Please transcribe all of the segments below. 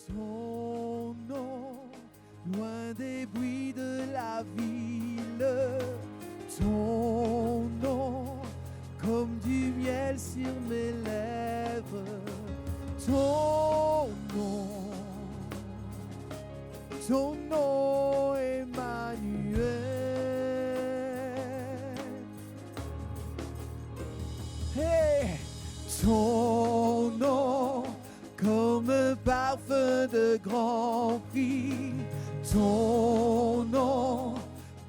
Ton nom, loin des bruits de la ville. Ton nom, comme du miel sur mes lèvres. Ton nom, Emmanuel. Hey, ton nom, comme un parfum de grand prix. Ton nom,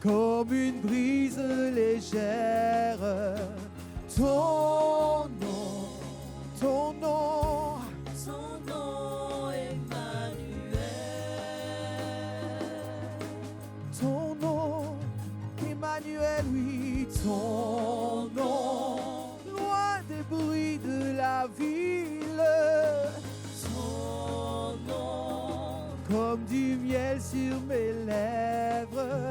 comme une brise légère. Ton nom, Emmanuel. Ton nom, Emmanuel, oui, ton nom, loin des bruits de la ville. Ton nom, Comme du miel sur mes lèvres.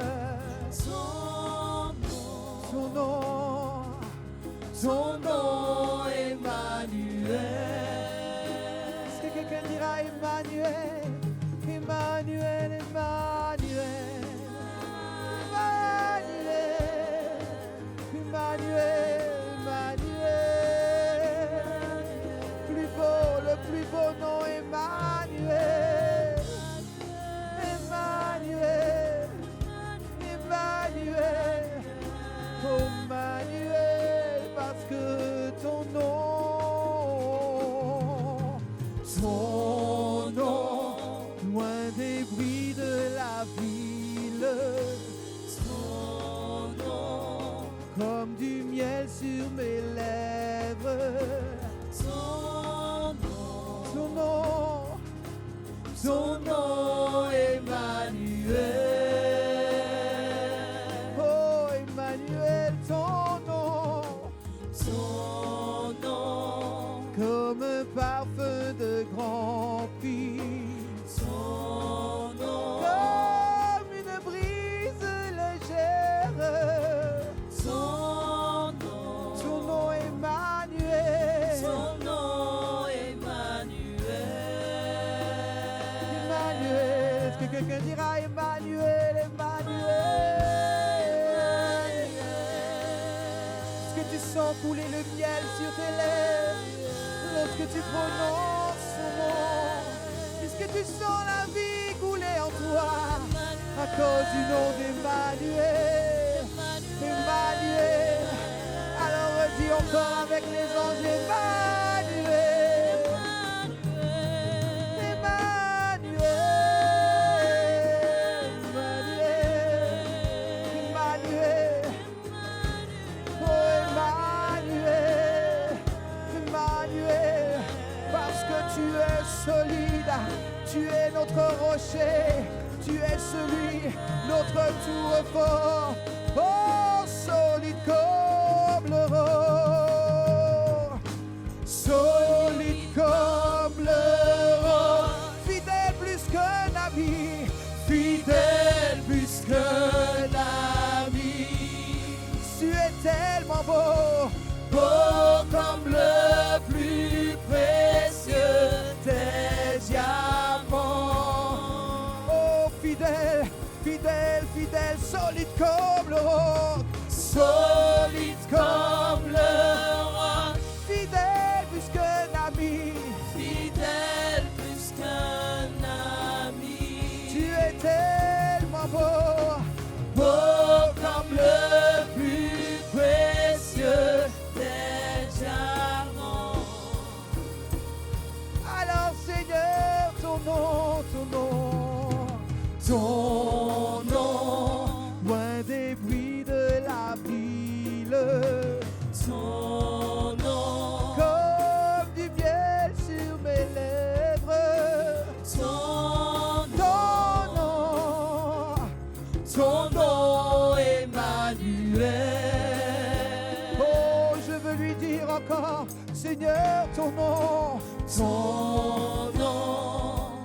ton nom, Emmanuel. Est-ce que quelqu'un dira Emmanuel? Emmanuel, Emmanuel. Emmanuel. Emmanuel, Emmanuel. Le plus beau nom, Emmanuel. Emmanuel. Emmanuel. Oh, Emmanuel, parce que ton nom, loin des bruits de la ville. Ton nom, Comme du miel sur mes lèvres. ton nom, Emmanuel. Oh, Emmanuel, ton nom, comme un parfum de grand prix. Ton nom, Comme une brise légère. ton nom, Emmanuel. Emmanuel, est-ce que quelqu'un dira Emmanuel, Emmanuel? Est-ce que tu sens couler le miel sur tes lèvres lorsque tu prononces son nom? Est-ce que tu sens la vie couler en toi à cause du nom d'Emmanuel? Emmanuel, alors dis encore avec les anges Emmanuel. Solide, tu es notre rocher, tu es celui, notre tour fort, oh solide comme le roc, solide comme le roc, fidèle plus qu'un ami, fidèle plus qu'un ami, tu es tellement beau, beau comme le plus précieux des diamants. Oh fidèle, fidèle, fidèle, solide comme le roc, solide comme le roc, fidèle plus qu'un ami, fidèle plus qu'un ami. tu es tellement beau, Beau comme le plus précieux des diamants. alors Seigneur, ton nom, loin des bruits de la ville. Ton nom, Comme du miel sur mes lèvres. ton nom, Emmanuel. Oh, je veux lui dire encore, Seigneur, ton nom,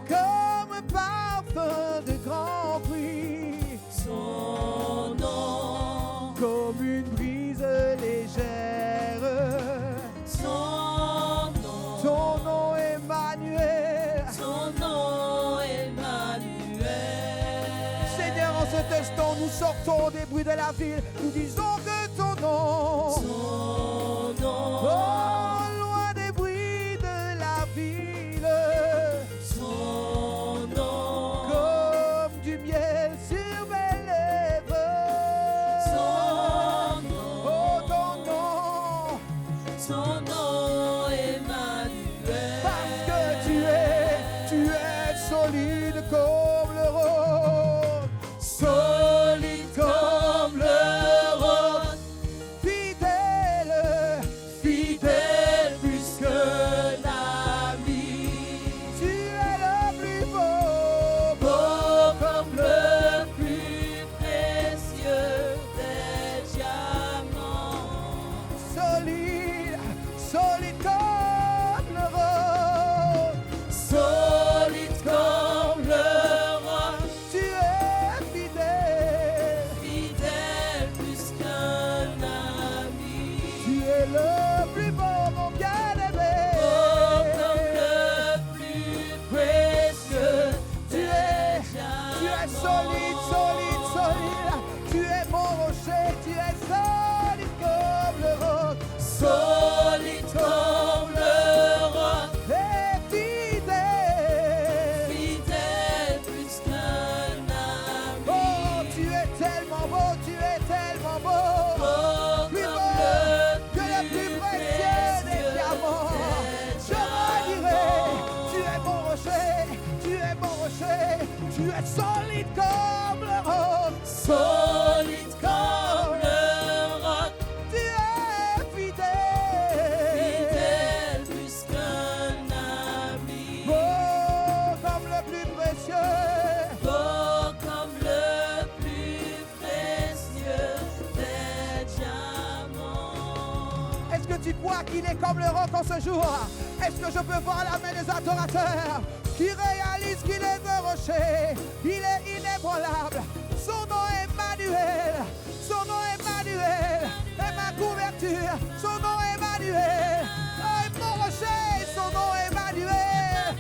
comme un parfum de grand prix, ton nom, comme une brise légère. ton nom, Ton nom, Emmanuel. ton nom, l'instant nous sortons des bruits de la ville, nous disons que ton nom, Ton nom, oh, loin des bruits de la ville, ton nom, comme du miel sur mes lèvres. ton nom, Oh, ton nom, ton nom, Emmanuel. parce que tu es solide comme le roc, Solide comme le roc, fidèle, fidèle plus qu'un ami. tu es le plus beau, Beau comme le plus précieux des diamants. solide, solide comme le roc, Solide comme le roc, tu es fidèle, fidèle plus qu'un ami. tu es le plus beau, mon bien-aimé. Beau comme le plus précieux Tu des es diamants. solide, solide, solide. Tu es mon rocher, tu es solide comme le roc. Solide comme le roc, Et fidèle. fidèle plus qu'un Oh, ami. tu es tellement beau, tu es tellement beau. Beau Plus comme beau que le le plus plus précieux des diamants. Je redirai, tu es mon rocher, tu es mon rocher. Tu es solide comme le roc. solide comme le roc, Tu es fidèle. fidèle plus qu'un ami. Beau comme le plus précieux. Beau comme le plus précieux des diamants. Est-ce que tu crois qu'il est comme le roc en ce jour? Est-ce que je peux voir la main des adorateurs qui réalisent qu'il est le rocher? Il est inébranlable. Son nom est Emmanuel. Son nom est Emmanuel. Et ma couverture. Son nom est Emmanuel. Et mon rocher. Son nom est Emmanuel.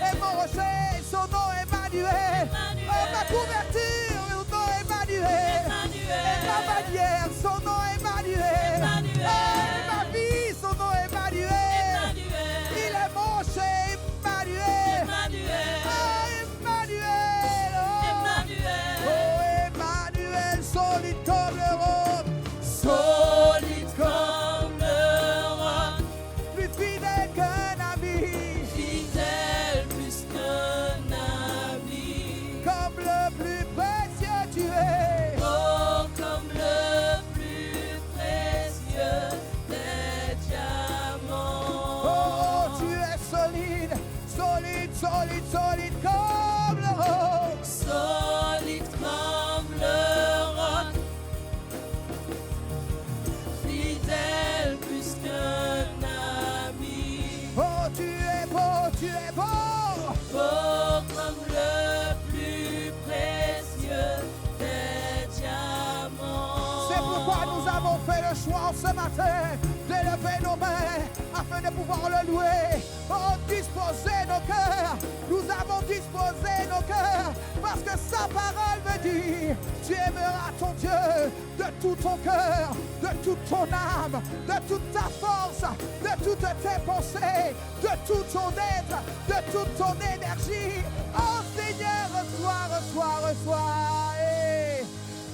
Et mon rocher. Son nom est Emmanuel. Et ma couverture. Son nom est Emmanuel. Et ma bannière. Son nom est Emmanuel. Et ma vie. Son nom est Emmanuel. Il est mon rocher. Emmanuel. Ah, Emmanuel. Oh, Emmanuel. Solide comme le roc. Solide comme le roc, Plus fidèle qu'un ami. fidèle plus qu'un ami. Comme le plus précieux tu es. Oh, comme le plus précieux des diamants. Oh, tu es solide. Solide, solide, solide comme le roc. Solide comme le roc, fidèle plus qu'un ami. Oh, tu es beau, tu es beau. Beau comme le plus précieux des diamants. C'est pourquoi nous avons fait le choix ce matin d'élever nos mains afin de pouvoir le louer. Oh, disposer nos cœurs. Nous avons disposé nos cœurs parce que sa parole me dit tu aimeras ton Dieu de tout ton cœur, de toute ton âme, de toute ta force, de toutes tes pensées, de tout ton être, de toute ton énergie. Oh Seigneur, reçois, reçois, reçois. Et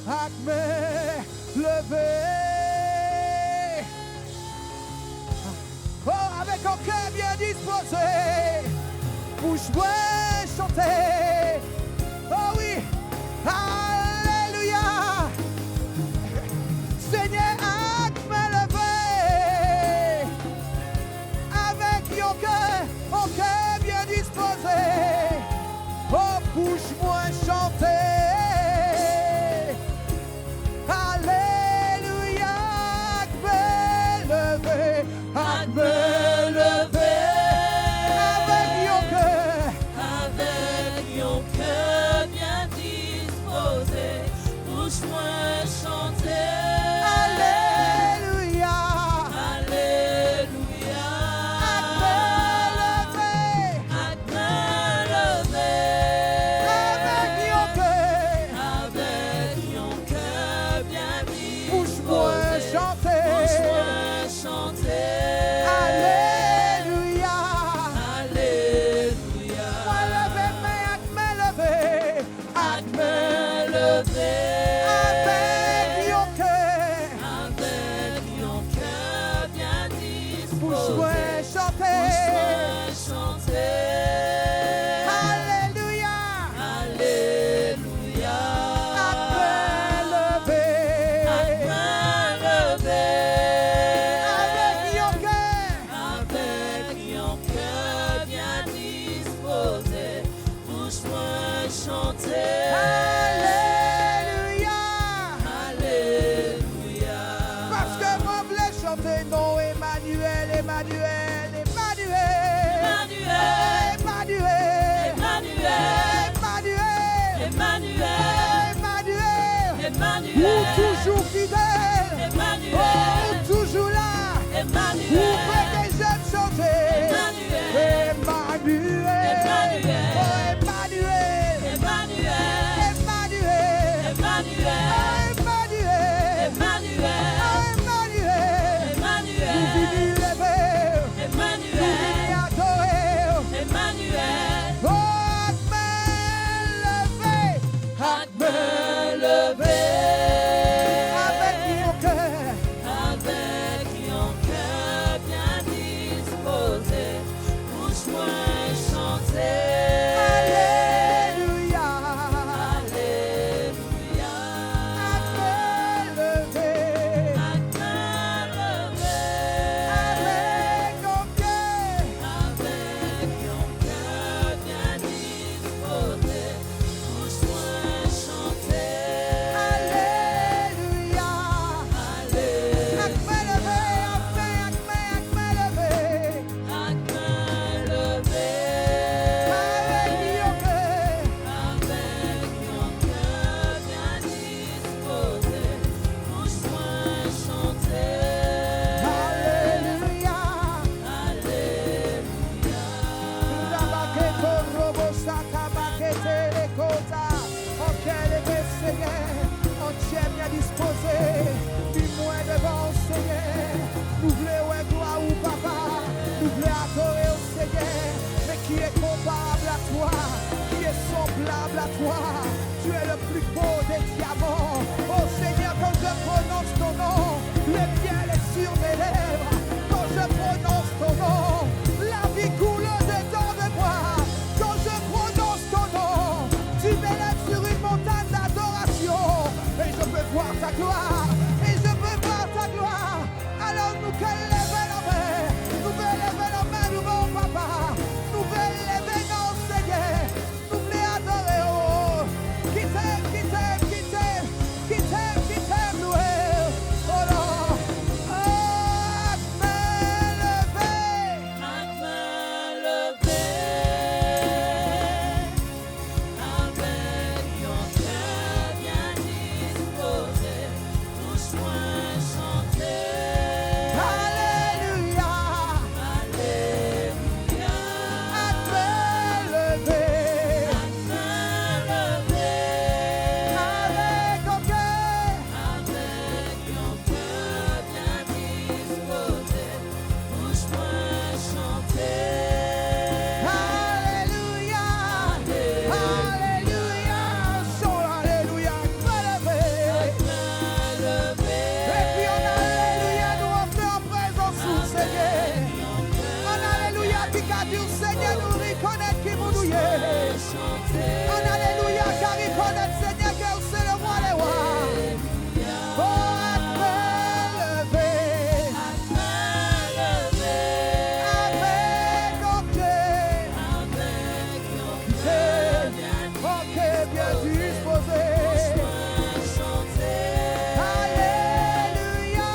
à main levée. Oh, avec un cœur bien disposé, bouche-moi chanter. Oh oui, alléluia. Seigneur, à main levée, avec un cœur bien disposé. Oh, bouche-moi chanter. Alléluia, à me lever, avec mon cœur, Avec Ouvrez des jeunes chanter. Emmanuel. Oh, Emmanuel. Emmanuel. Emmanuel. Emmanuel. Nous venons lever. Nous venons adorer. Oh, avec mon cœur. Avec mon cœur bien disposé, bouge-moi chanter. Alléluia. Alléluia. Avec mon cœur. Avec mon cœur bien disposé, bouge-moi chanter. Alléluia. Alléluia. Avec main levée, avec main levée. Avec main levée. Avec mon cœur. Avec mon cœur bien disposé, bouge-moi chanter. Alléluia. Alléluia. Rabaketo robo satabakete lekota. Ok, levé Seigneur, entier bien disposé. Dis-moi devant Seigneur. Nous voulons gloire ou papa. Nous voulons adorer au Seigneur. Mais qui est comparable à toi? Qui est semblable à toi? Tu es le plus beau des diamants. Oh Seigneur, quand je prononce ton nom, le miel est sur mes lèvres. Quand je prononce ton nom, la vie coule dedans de moi. Quand je prononce ton nom, tu m'élèves sur une montagne d'adoration. Et je peux voir ta gloire. Et je peux voir ta gloire. Alors nous que lever la main. Nous que lever la main, nous mon papa. Nous que lever nos Seigneur. Nous voulons adorer. Oh, qui t'aime, qui t'aime, qui t'aime, qui t'aime, qui t'aime, nous. Oh non. Oh, main levée. Avec main levée, avec mon cœur bien disposé, bouge-moi chanter. Alléluia. Alléluia. Main levée. Main levée, Avec ton cœur. avec mon cœur bien disposé, bouge-moi chanter. Alléluia. Alléluia. Son alléluia. Main levée. Main levée. Et puis en alléluia, nous offrons en présence du Seigneur. En alléluia, qui a dit au Seigneur, nous reconnaître qui vous nous y est. En alléluia, car reconnaître Seigneur que c'est le roi des rois. Oh, à main levée. Avec ton cœur. Ok, bien disposé. Alléluia.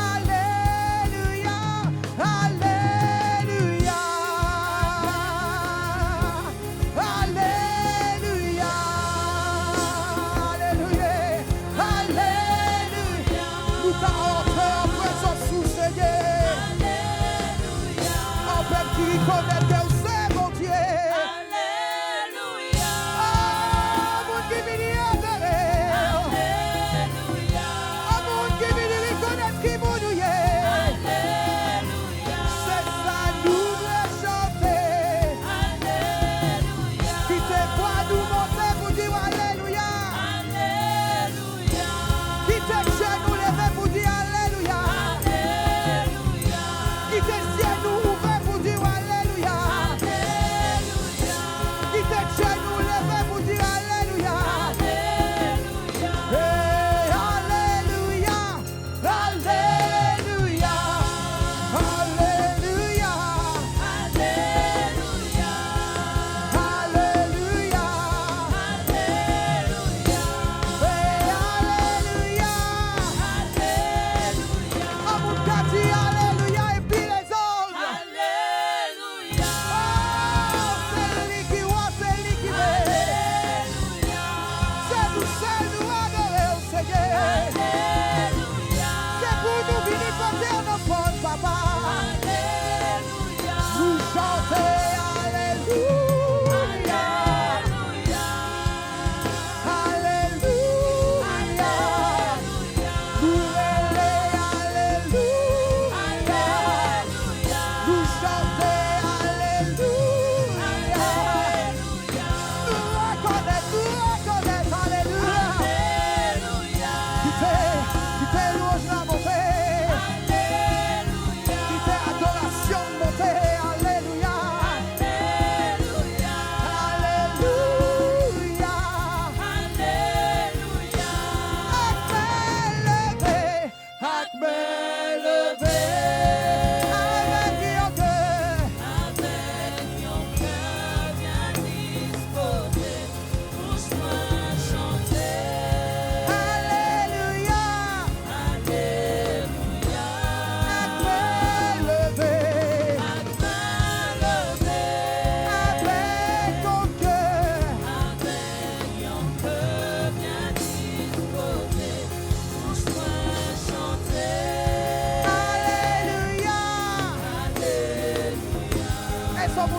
Alléluia. Alléluia. Alléluia. Alléluia. Alléluia. Nous t'entrons en présence sous Seigneur. En peuple qui reconnaît que c'est mon Dieu. Ah, mon Dieu, il y a de l'air. Ah, mon Dieu, il reconnaît qui vous nous y est. C'est ça, nous voulons chanter. Qui te voit nous monter pour dire Alléluia. Qui te tient nous lever pour dire Alléluia. Qui te tient nous ouvrir pour dire Alléluia. Qui te tient nous lever pour dire Alléluia. Hey, Alléluia. Alléluia. Alléluia. Alléluia. Hey, Alléluia. Amour qu'a dit Alléluia et puis les autres.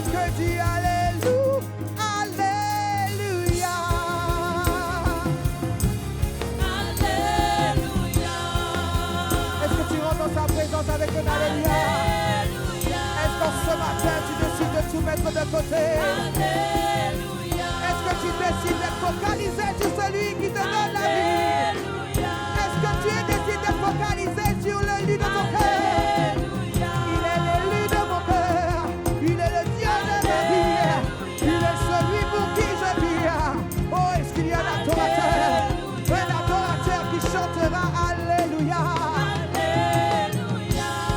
Est-ce que tu alléluia, alléluia. Est-ce que tu rentres dans sa présence avec un alléluia? Est-ce qu'en ce matin tu décides de tout mettre de côté? Est-ce que tu décides d'être focalisé sur celui qui te donne la vie? Est-ce que tu décides d'être focalisé sur l'élu de ton cœur? Il est l'élu de mon cœur. Il est le Dieu de ma vie. Il est celui pour qui je vis. Oh, est-ce qu'il y a un adorateur qui chantera Alléluia?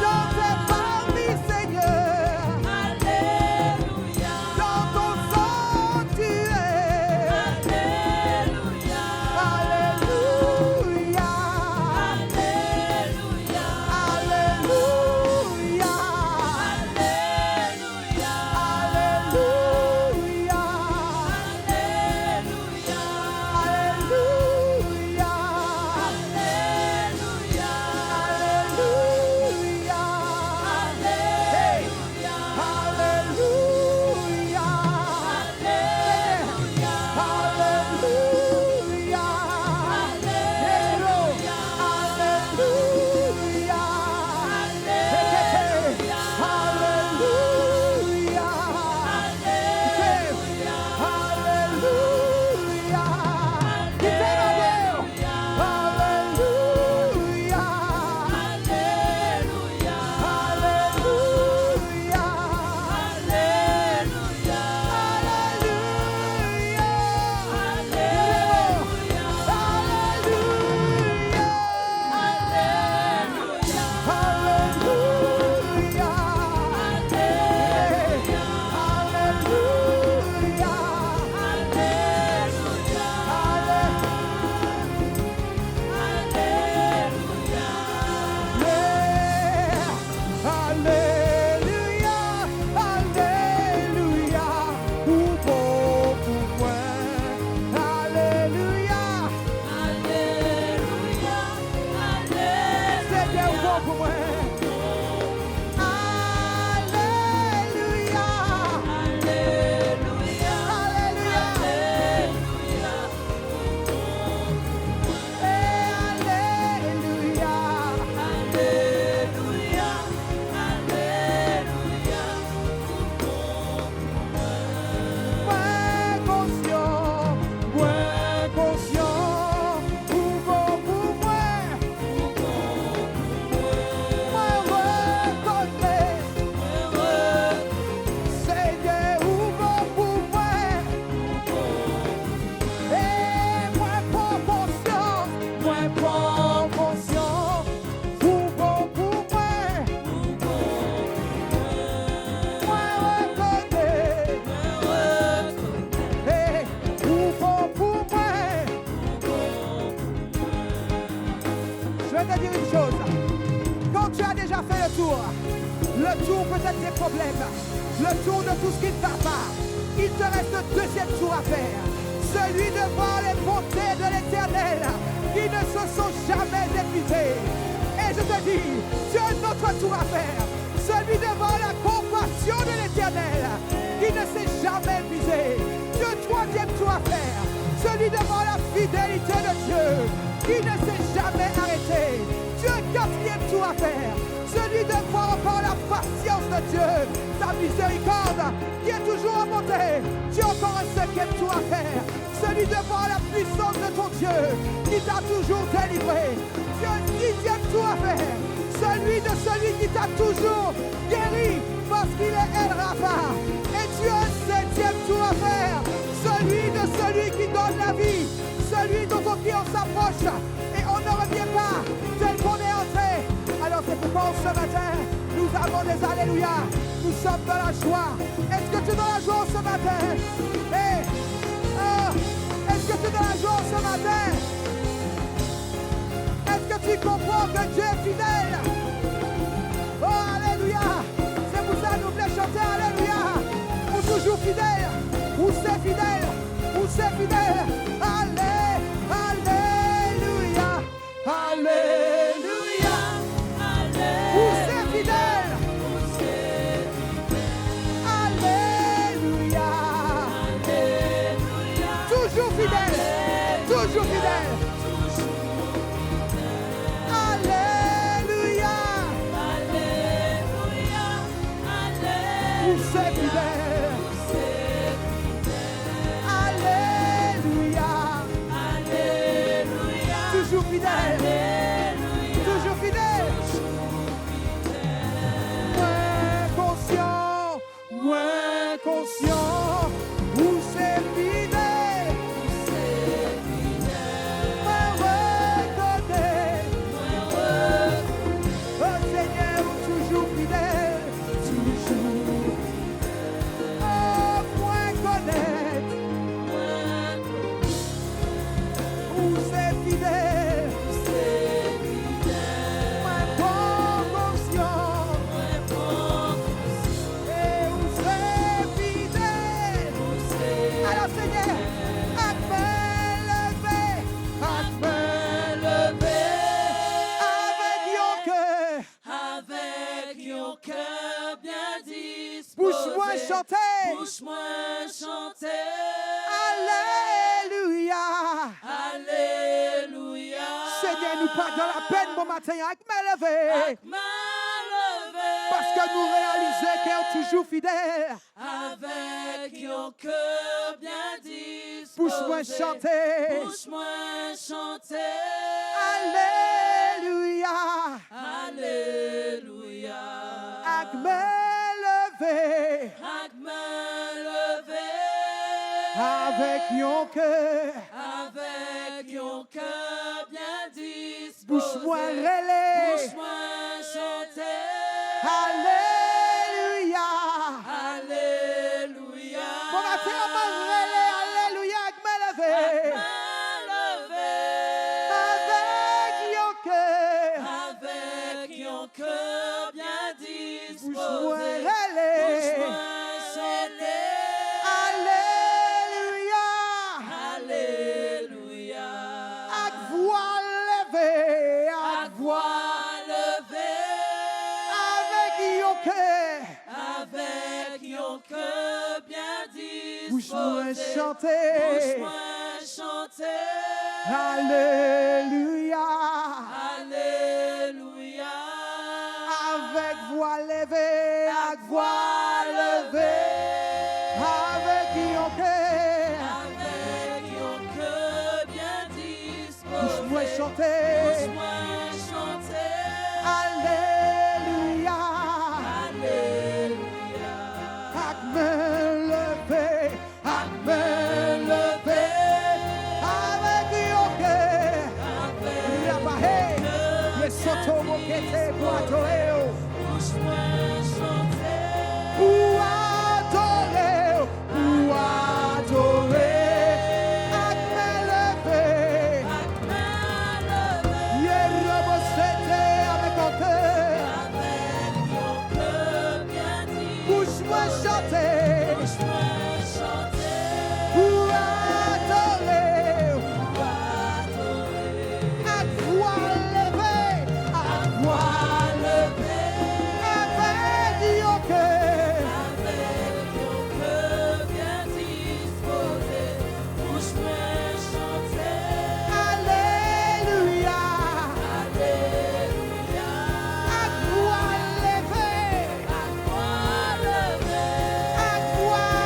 Dans tes familles, Seigneur. Dans ton sanctuaire. Alléluia. Alléluia. Alléluia. Le tour peut-être des problèmes, le tour de tout ce qui ne va pas. Il te reste un deuxième tour à faire. Celui devant les bontés de l'Éternel qui ne se sont jamais épuisées. Et je te dis, tu as un autre tour à faire. Celui devant la compassion de l'Éternel qui ne s'est jamais épuisé. Tu as un troisième tour à faire. Celui devant la fidélité de Dieu qui ne s'est jamais arrêté. Tu as un quatrième tour à faire. Celui devant encore la patience de Dieu, sa miséricorde qui est toujours en montée. Tu as encore un cinquième tour à faire. Celui devant la puissance de ton Dieu qui t'a toujours délivré. Tu as un sixième tour à faire. Celui qui t'a toujours guéri parce qu'il est El Rapha. Et tu as un septième tour à faire. Celui qui donne la vie. Celui dont on s'approche et on ne revient pas tel qu'on est entré. Alors c'est pourquoi ce matin, nous avons des alléluia. Nous sommes dans la joie. Est-ce que tu es dans la joie ce matin? Est-ce que tu es dans la joie ce matin? Est-ce que tu comprends que Dieu est fidèle? Oh, alléluia. C'est pour ça que nous voulons chanter alléluia. Ou toujours fidèle, ou c'est fidèle, ou c'est fidèle. Alléluia. Alléluia. Où c'est fidèle. Alléluia. Pour ses fidèles. Alléluia. Toujours fidèle. Toujours fidèle. Moins conscient. Pour ses fidèles. Moins reconnaît. Oh Seigneur, toujours fidèle. Toujours. Oh, moins connaître. Où c'est fidèle. Moins bon conscient. Et où c'est fidèle. Alors Seigneur, à main levée, avec ton cœur. Avec ton cœur bien disposé. Bouche-moi chanter. Bouche-moi chanter. Alléluia. Alléluia. Seigneur, nous pas dans la peine bon matin avec main levée. Avec main levée. Parce que nous réalisons qu'elle est toujours fidèle. Avec ton cœur bien disposé. Bouche-moi chanter. Bouche-moi chanter. Alléluia. Alléluia. Avec main levée. Avec main levée. Avec ton cœur. Avec ton cœur bien disposé. Bouche-moi relais. Bouche-moi chanter. Alléluia. Alléluia. Bon matin, on va relais. Alléluia. Avec main levée. Main levée. Avec ton cœur. Avec ton cœur bien Bouche-moi disposé. relais. Bouche-moi chanter. Alléluia. Alléluia. Avec voix levée. Avec voix. Voix levée. Avec ton cœur. Avec ton cœur bien Bouche-moi disposé. chanter. Bouche-moi chanter. Alléluia. Alléluia. Avec voix levée. Avec voix levée. Avec ton cœur. Avec ton cœur bien Bouche-moi disposé. chanter. Bouche-moi chanter. Alléluia. Alléluia. Avec main levée. Avec main levée. Avec ton cœur. Rabahe. Yesoto mokete boatoeo. Bouche-moi chanter. Pour adorer. Pour adorer. Avec main levée. Avec main levée. Yerobosete avec ton cœur. Avec ton cœur bien disposé. Bouche-moi chanter. Bouche-moi chanter. Pour adorer. Pour adorer. Avec voix levée. Avec voix levée. Avec ton cœur. Avec ton cœur bien disposé. Bouche-moi chanter. Alléluia. Alléluia. Avec voix levée. À toi lever. Avec voix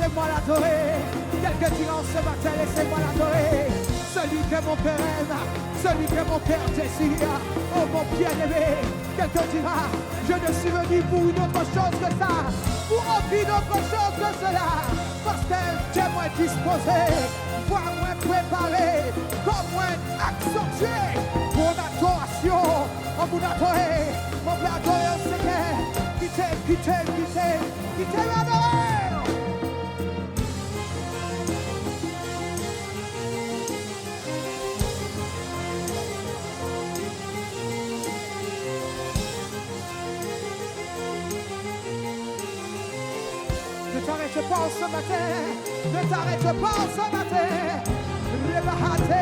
laissez-moi l'adorer. Quelques dimanches ce matin, laissez-moi l'adorer. Celui que mon père aime, celui que mon père désire. Oh mon bien-aimé, quelqu'un dira, je ne suis venu pour une autre chose que ça, pour aucune autre chose que cela. Parce que tu es moins disposé, voire moins préparé, comme moins accentué pour l'adoration. On vous adorer, on peut adorer au Seigneur, qui t'aime adorer. Ne t'arrête pas ce matin, ne t'arrête pas ce matin, Rebahate.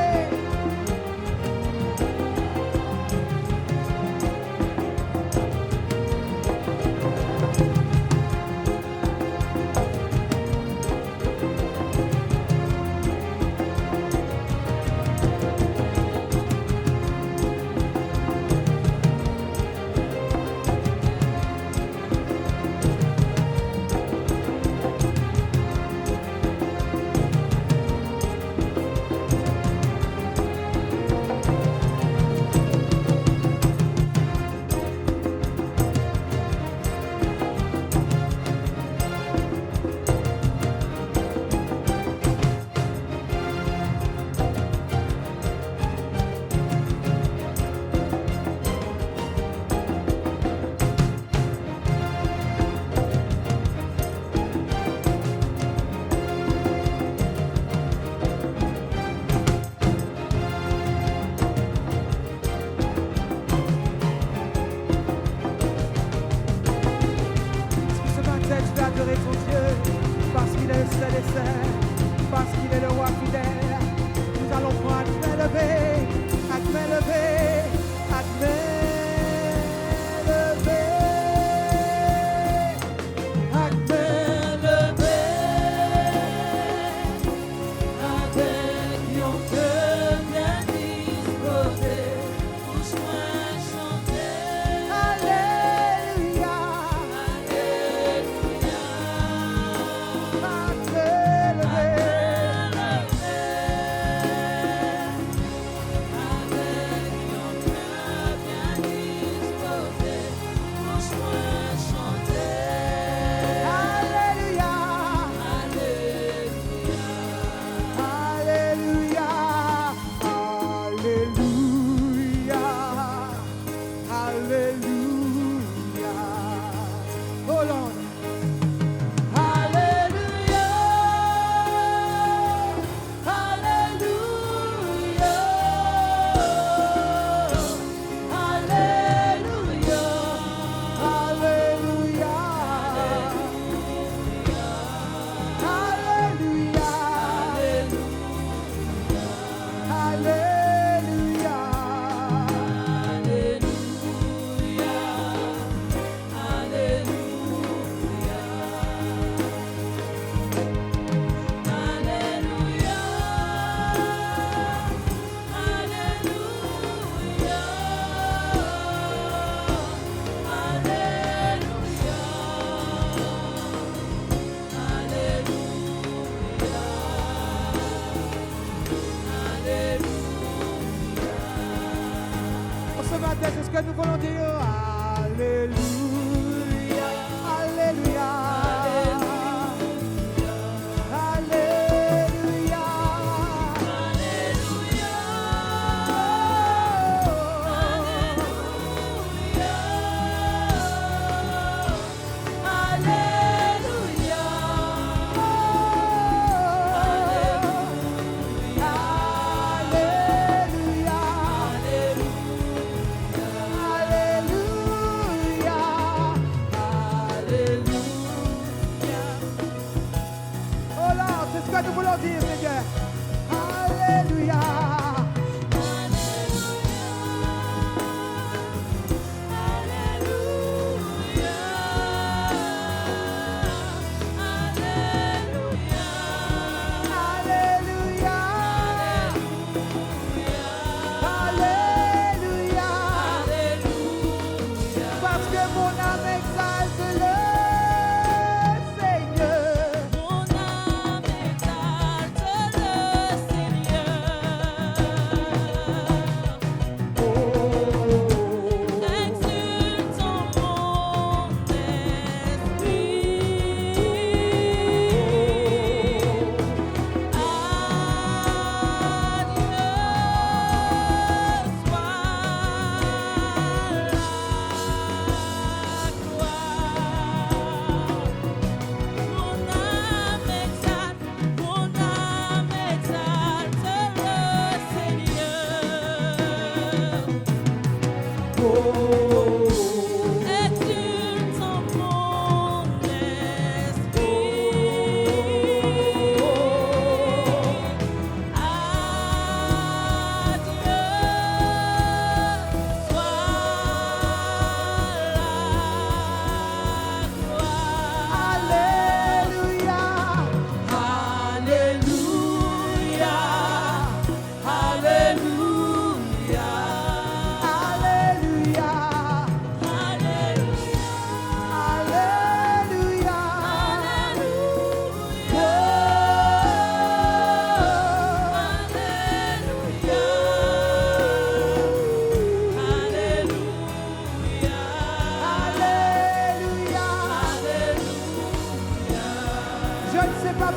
Parce qu'il est le roi fidèle, nous allons prendre à te lever, à te lever, à te lever, à te lever, avec mon cœur bien disposé, pousse-moi chanter. Alléluia, Alléluia. à te lever. C'est ce que nous voulons dire. Alléluia, Alléluia, Alléluia, Alléluia.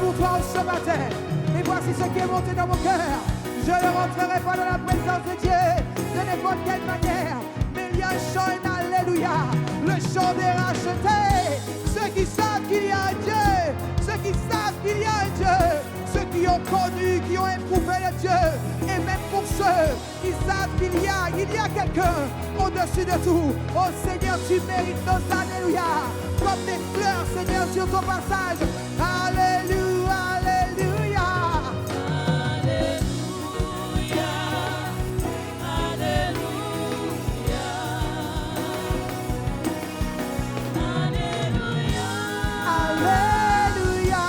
pour toi ce matin. Et voici ce qui est monté dans mon cœur. Je ne rentrerai pas dans la présence de Dieu de n'importe quelle manière. Mais il y a un chant, un alléluia. Le chant des rachetés. Ceux qui savent qu'il y a un Dieu. Ceux qui savent qu'il y a un Dieu. Ceux qui ont connu, qui ont éprouvé le Dieu. Et même pour ceux qui savent qu'il y a quelqu'un au-dessus de tout. Oh Seigneur, tu mérites nos alléluia. Comme des fleurs, Seigneur, sur ton passage. Alléluia, alléluia. Alléluia. Alléluia. Alléluia. Alléluia.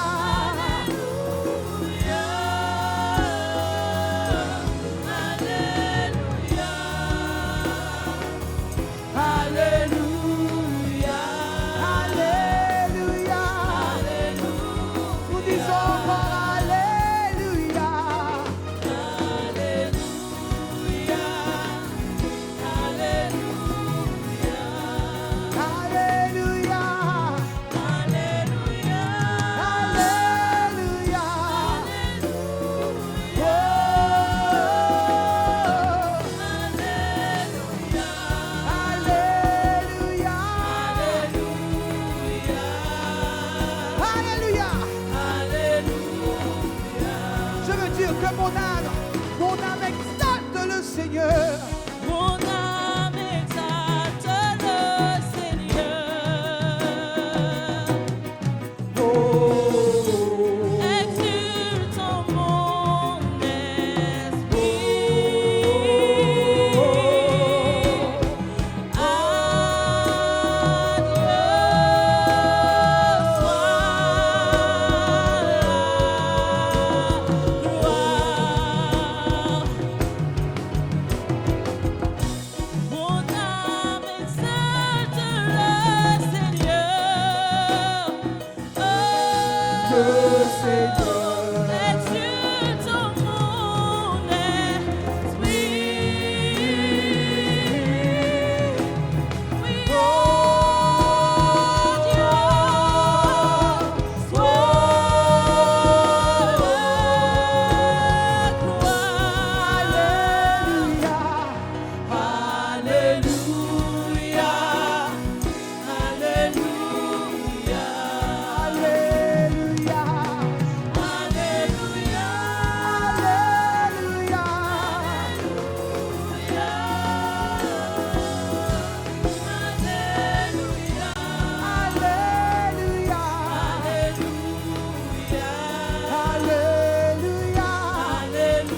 Alléluia. Alléluia. Alléluia. Alléluia. Alléluia. Alléluia.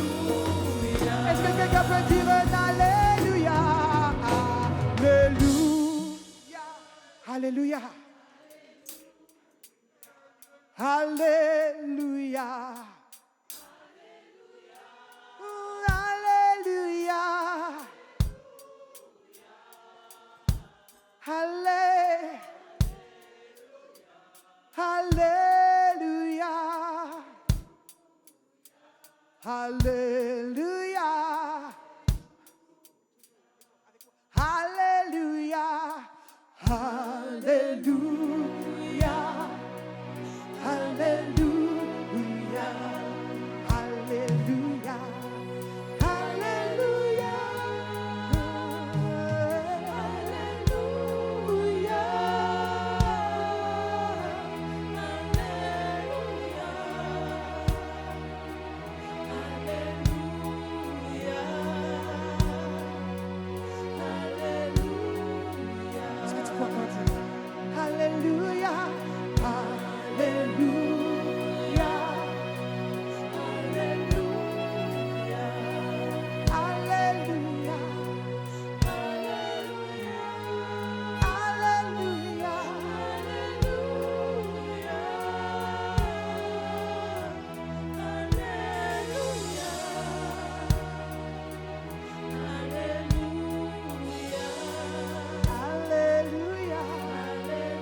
Est-ce que tu peux entendre? Alléluia. Alléluia. Alléluia. Alléluia. Alléluia. Alléluia.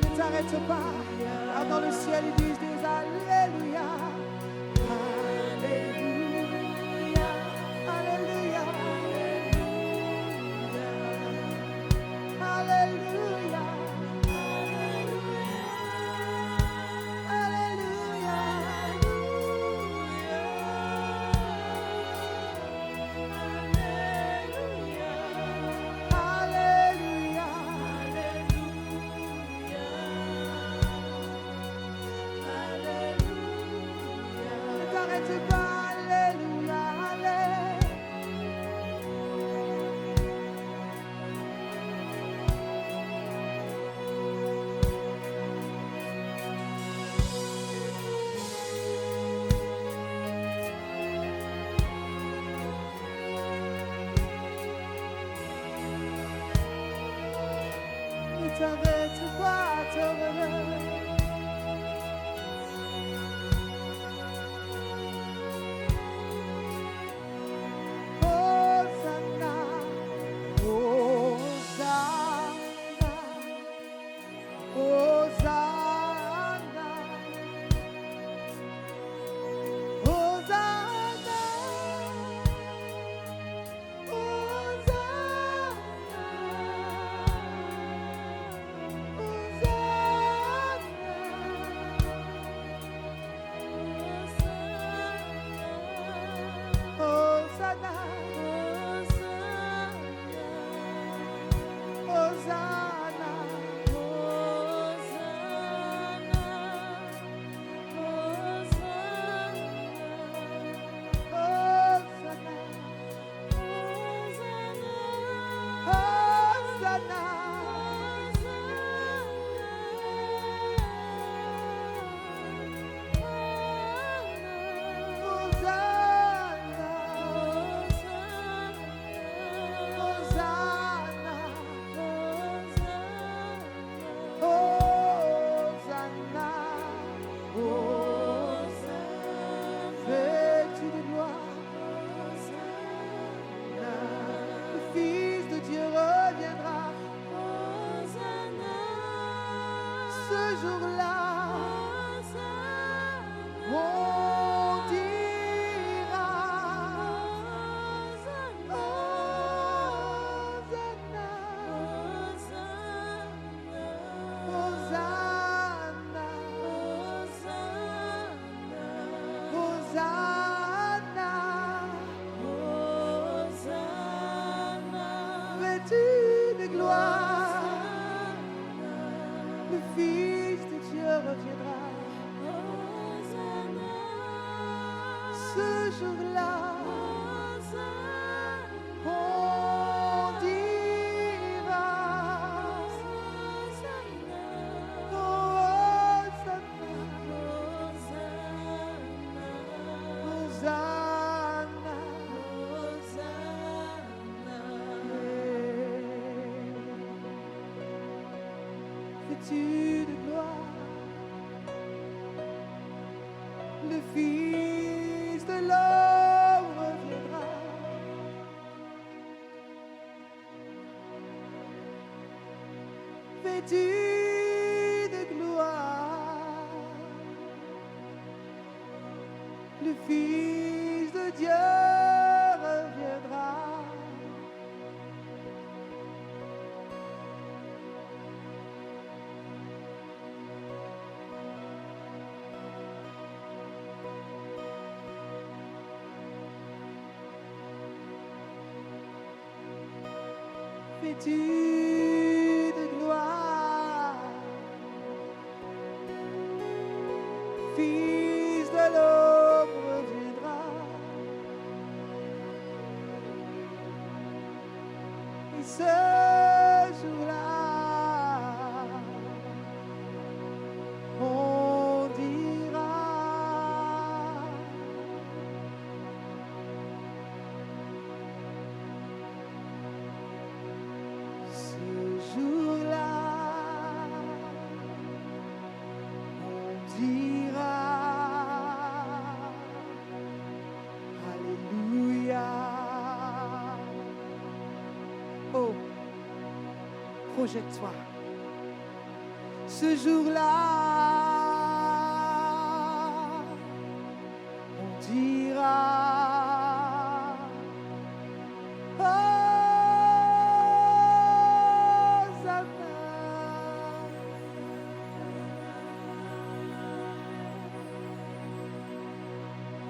Ne t'arrête pas. Car dans le ciel, ils disent des Alléluia. Alléluia. Alléluia. Alléluia. Alléluia. t'arrêtes pas, alléluia, alléluia. Ne t'arrête pas, te relève. Hosanna, Hosanna, Hosanna, Hosanna, Hosanna, Hosanna, vêtu de gloire, le Fils de Dieu reviendra. Ce jour-là, on dira Hosanna, Hosanna, Hosanna, vêtu de gloire, le Fils de Dieu reviendra. Ce jour-là, on dira Hosanna, vêtu de gloire, le Fils de l'homme reviendra. Vêtu de gloire, le Fils de Dieu reviendra. Vêtu de gloire, Fils de l'homme reviendra. Et ce jour-là, on dira ce jour-là, on dira Alléluia. Oh, projette-toi. Ce jour-là, on dira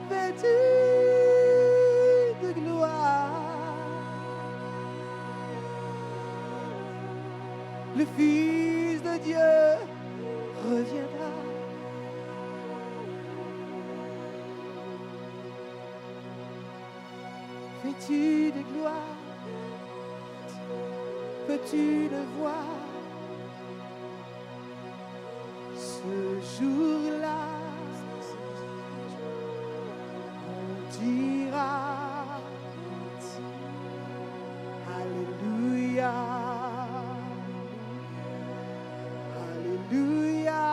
vêtu de gloire, le Fils de Dieu reviendra. plénitude et gloire. Peux-tu le voir? Ce jour-là, on dira Alléluia, Alléluia.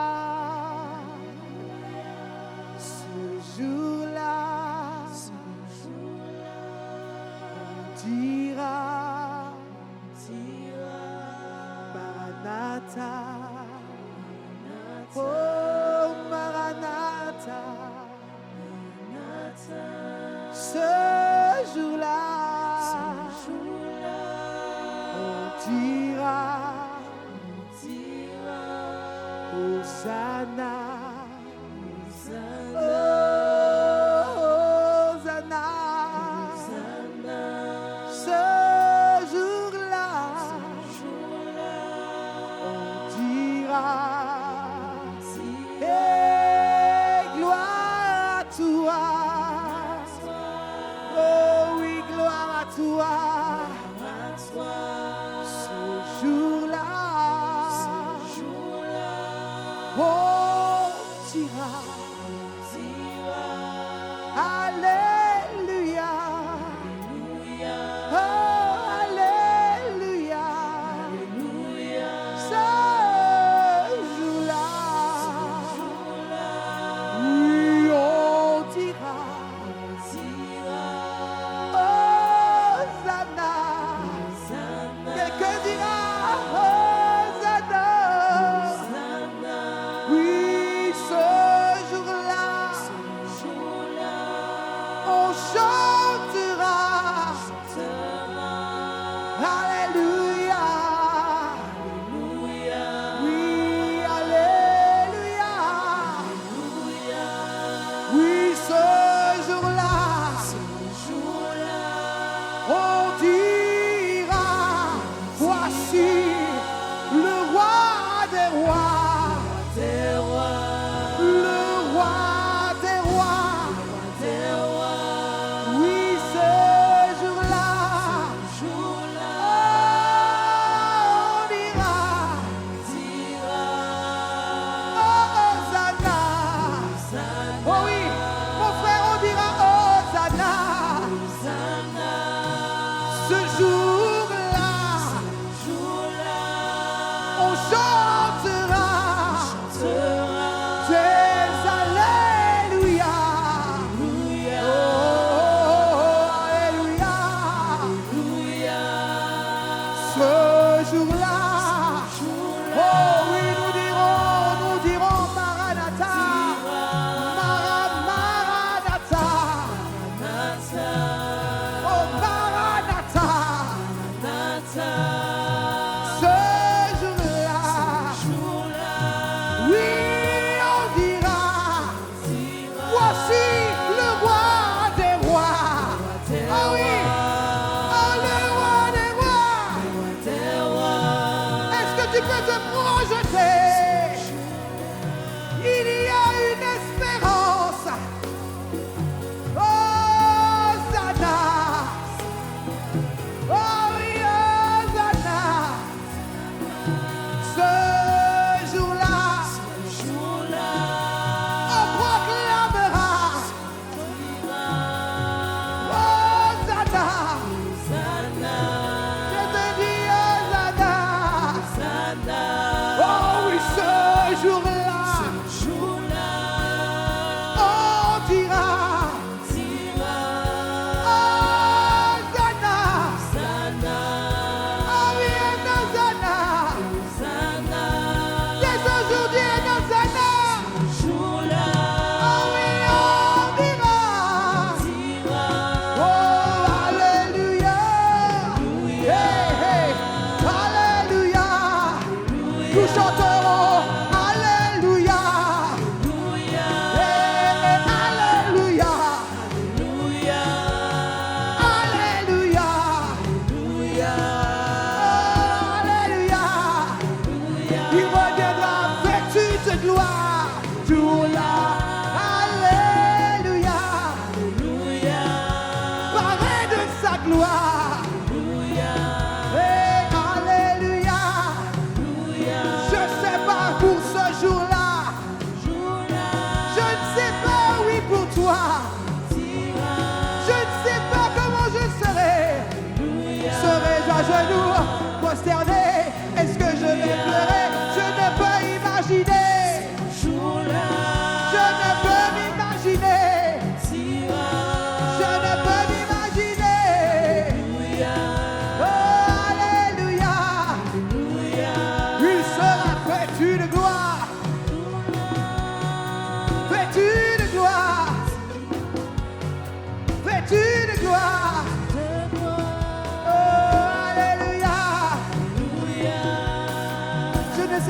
Ce jour-là, on dira Maranatha, oh Maranatha. Ce jour-là, on dira Hosanna, Hosanna. Ce jour-là, on dira hey, gloire à toi. Oh oui, gloire à toi. Ce jour-là, on dira Alléluia. Oh, Alléluia. Ce jour-là, oui, on dira Hosanna. Quelqu'un dira Hosanna. Oui, ce jour-là, on chantera Alléluia. Oui, Alléluia. Oui, ce jour-là, on dira voici le roi des rois, le roi des rois. Oui, ce jour-là, on dira Hosanna. Oh oui, mon frère, on dira Hosanna. Ce jour-là, on chantera des Alléluia. Oh, Alléluia. Ce jour-là, oh oui, nous dirons Maranatha, Maranatha, oh Maranatha. Ce jour-là, oui, on dira voici le roi des rois. Ah oui, oh, le roi des rois. Est-ce que tu peux te projeter? Il y a une espérance. Hosanna. Oh oui, Hosanna. Ce jour-là, on proclamera Hosanna. Je te dis Hosanna. Oh oui, ce jour-là, on dira Hosanna. Oh oui, Hosanna. Dès aujourd'hui, Hosanna. Oh oui, on dira oh, Alléluia. Hey, hey, Alléluia. Nous chanterons Alléluia. Hey, Alléluia. Alléluia. Alléluia. Il reviendra vêtu de gloire. Jour-là. Alléluia. Paré de sa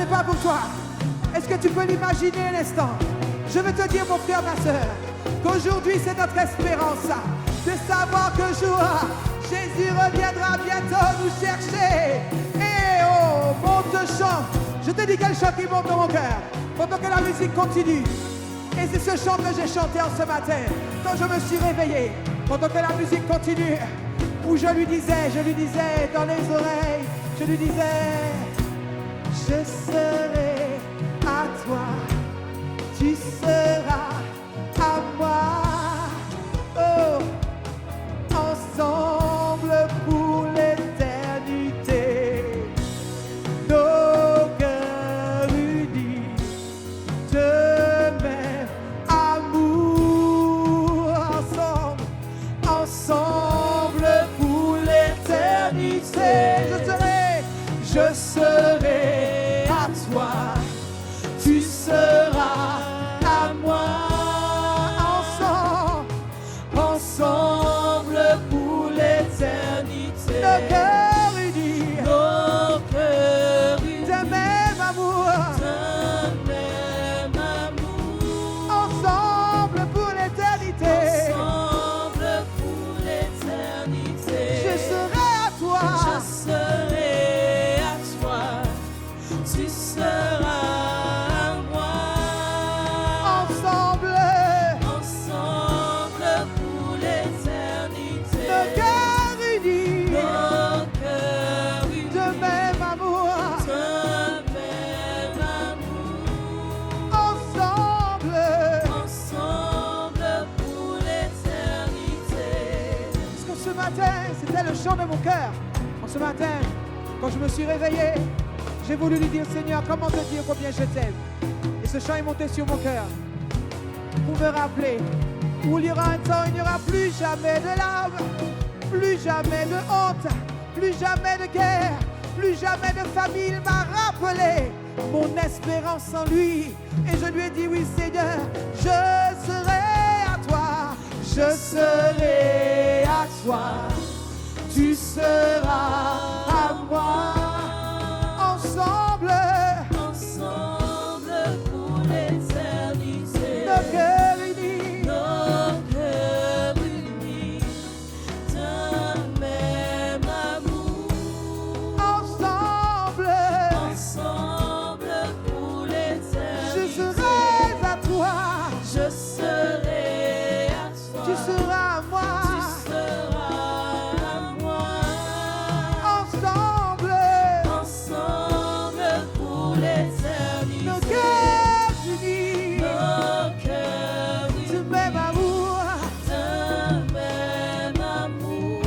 sais pas pour toi. Est-ce que tu peux l'imaginer un instant? Je veux te dire, mon frère, ma soeur, qu'aujourd'hui c'est notre espérance de savoir qu'un jour Jésus reviendra bientôt nous chercher. Et oh, monte chant. Je te dis quel chant qui monte dans mon cœur pendant que la musique continue. Et c'est ce chant que j'ai chanté en ce matin quand je me suis réveillé, pendant que la musique continue, où je lui disais dans les oreilles, je lui disais, je serai à toi, tu seras à moi, oh, ensemble pour l'éternité, nos cœurs unis, de même amour, ensemble pour l'éternité, je serai à toi, tu seras à moi, ensemble pour l'éternité. Nos cœurs unis, de même amour, ensemble pour l'éternité. Je serai à toi, tu seras à moi. ensemble, Ensemble pour l'éternité. nos cœurs unis, Nos cœurs unis, de même amour, de même amour. ensemble. Ensemble pour l'éternité. Parce que ce matin, c'était le chant de mon cœur. En ce matin, quand je me suis réveillé, j'ai voulu lui dire, Seigneur, comment te dire combien je t'aime. Et ce chant est monté sur mon cœur pour me rappeler où il y aura un temps, il n'y aura plus jamais de larmes, plus jamais de honte, plus jamais de guerre, plus jamais de famille. Il m'a rappelé mon espérance en lui. Et je lui ai dit, oui Seigneur, je serai à toi, je serai à toi, tu seras à moi, ensemble, Ensemble pour l'éternité. nos cœurs unis, Nos cœurs unis d'un même amour. ensemble, Ensemble pour je l'éternité. serai à toi, Je serai à toi. tu seras à moi, Tu seras à moi. ensemble, Ensemble pour l'éternité. nos cœurs unis, Nos cœurs de unis même amour, d'un même amour.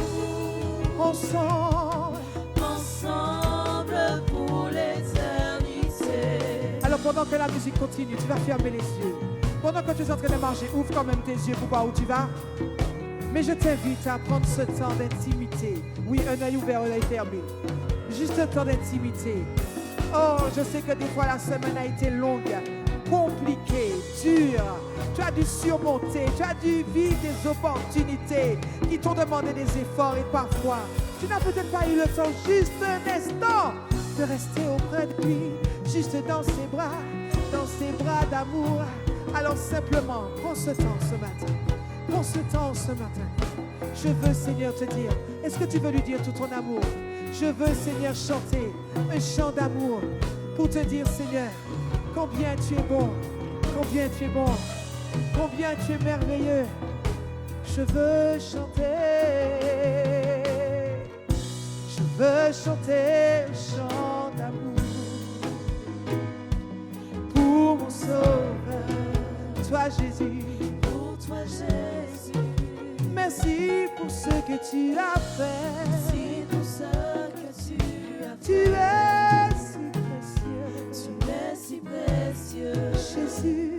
ensemble. Ensemble pour l'éternité. Alors pendant que la musique continue, tu vas fermer les yeux. Pendant que tu es en train de marcher, ouvre quand même tes yeux pour voir où tu vas. Mais je t'invite à prendre ce temps d'intimité. Oui, un œil ouvert, un œil fermé. Juste un temps d'intimité. Oh, je sais que des fois la semaine a été longue, compliquée, dure. Tu as dû surmonter, tu as dû vivre des opportunités qui t'ont demandé des efforts et parfois, tu n'as peut-être pas eu le temps, juste un instant, de rester auprès de lui, juste dans ses bras d'amour. Alors simplement, prends ce temps ce matin. Prends ce temps ce matin. Je veux, Seigneur, te dire, est-ce que tu veux lui dire tout ton amour? Je veux, Seigneur, chanter un chant d'amour pour te dire, Seigneur, combien tu es bon, combien tu es bon, combien tu es merveilleux. Je veux chanter, je veux chanter un chant d'amour pour mon sauveur, toi Jésus. Pour toi, Jésus. Merci pour ce que tu as fait. Merci pour ce que tu as Tu fait. es si précieux, Tu es si précieux. Jésus.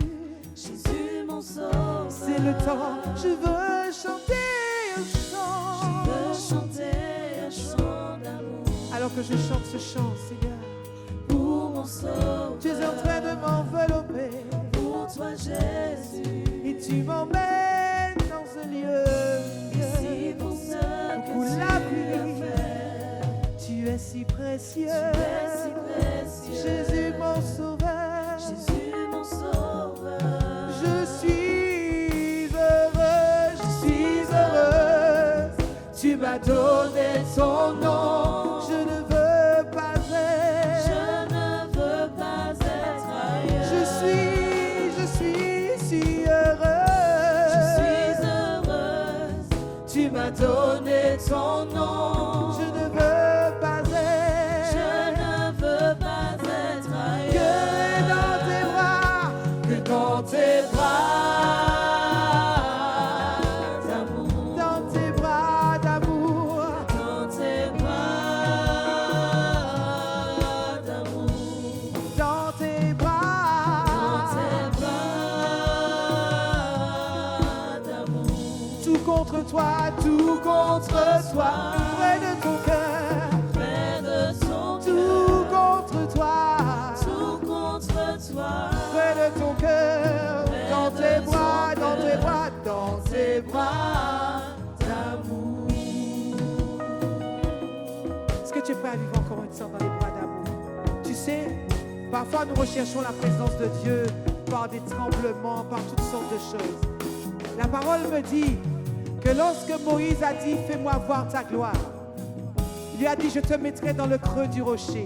Jésus, mon sauveur. C'est le temps, je veux chanter un Je chant. veux chanter un chant d'amour. Alors que je chante ce chant, Seigneur, Pour mon sauveur. tu es en train de m'envelopper Pour toi, Jésus. et tu m'emmènes dans un lieu. Merci pour ce que Pour tu la as pluie, fait. tu es si précieux. Tu es si précieux. Jésus, mon tes bras d'amour, dans tes bras d'amour, dans tes bras d'amour, dans tes bras d'amour. tout contre toi, près de ton cœur, Près de ton tout contre toi, tout contre toi, près de ton cœur, dans tes bras, dans tes bras, dans tes bras d'amour. Est-ce que tu es prêt à vivre encore un temps dans les bras d'amour? Tu sais, parfois nous recherchons la présence de Dieu par des tremblements, par toutes sortes de choses. La parole me dit que lorsque Moïse a dit « Fais-moi voir ta gloire », il lui a dit « Je te mettrai dans le creux du rocher ».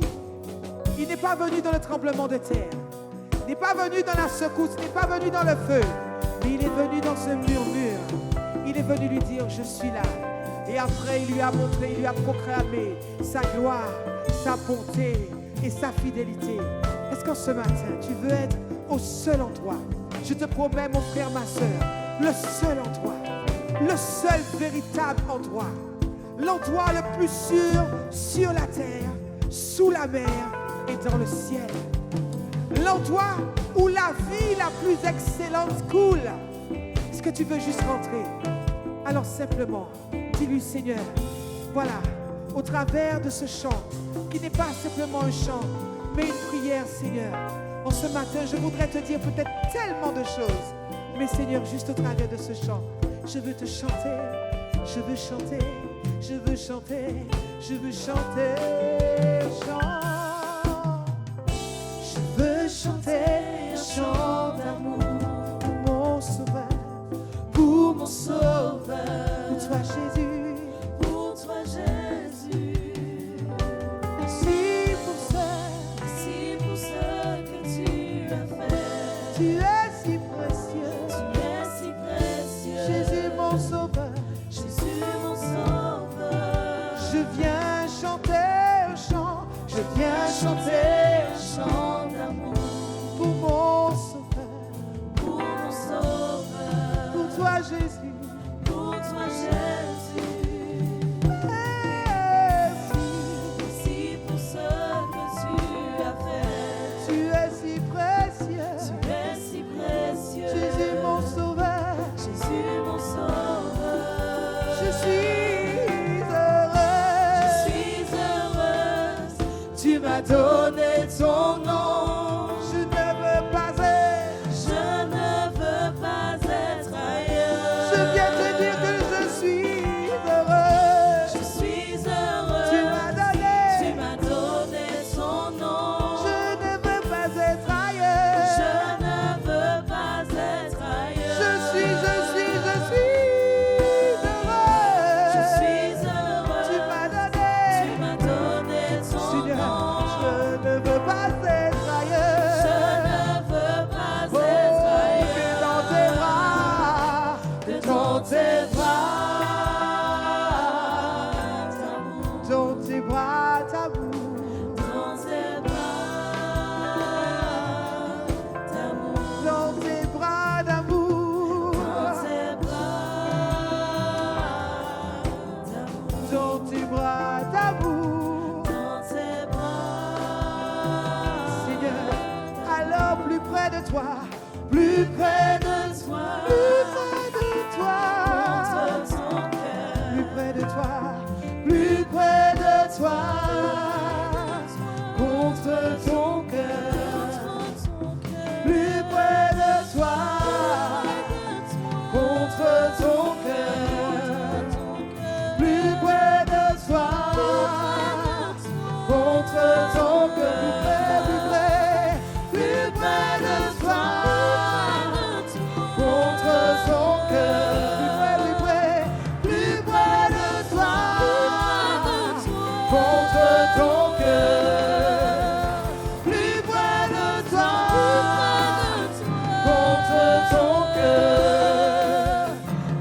Il n'est pas venu dans le tremblement de terre, il n'est pas venu dans la secousse, il n'est pas venu dans le feu, mais il est venu dans ce murmure. Il est venu lui dire « Je suis là ». Et après, il lui a montré, il lui a proclamé sa gloire, sa bonté et sa fidélité. Est-ce qu'en ce matin, tu veux être au seul endroit? Je te promets, mon frère, ma soeur, le seul endroit, le seul véritable endroit, l'endroit le plus sûr sur la terre, sous la mer et dans le ciel. L'endroit où la vie la plus excellente coule. Est-ce que tu veux juste rentrer? Alors simplement, dis-lui, Seigneur, voilà, au travers de ce chant, qui n'est pas simplement un chant, mais une prière, Seigneur. En ce matin, je voudrais te dire peut-être tellement de choses, mais Seigneur, juste au travers de ce chant, je veux te chanter, je veux chanter, je veux chanter, je veux chanter, chant. Je veux chanter un chant d'amour pour mon sauveur, pour mon sauveur, pour toi Jésus, Pour toi Jésus, merci pour ce, merci pour ce que tu as fait. tu es si précieux, Tu es si précieux, Jésus mon sauveur, Jésus mon sauveur. je viens chanter un chant, je viens chanter un chant d'amour pour mon sauveur, pour mon sauveur, pour toi Jésus, pour toi Jésus. Merci pour ce que tu as fait. tu es si précieux, Tu es si précieux, Jésus mon sauveur, Jésus mon sauveur. je suis heureuse, Tu m'as donné ton nom. je ne veux pas être, Je ne veux pas être ailleurs. je viens te dire que je suis heureux, Je suis heureux. tu m'as donné, Tu m'as donné ton nom. je ne veux pas être ailleurs, Je ne veux pas être ailleurs. je suis heureux, Je suis heureux. tu m'as Tu donné, m'as donné ton Seigneur, nom. je ne veux pas être Je ailleurs, ne veux pas oh, être que dans tes ailleurs. bras, Que dans tes bras d'amour, dans tes bras d'amour, dans tes bras d'amour, dans tes bras d'amour, dans tes bras d'amour, dans tes bras d'amour, dans tes bras. Seigneur, alors plus près de toi, plus près de toi, plus près de toi, contre ton cœur, plus près de toi, plus près de toi, contre ton cœur, plus près de toi, contre ton cœur, plus près de toi, contre ton cœur, plus près de toi, contre ton cœur, plus près de toi, contre ton cœur, plus près de toi, contre ton cœur,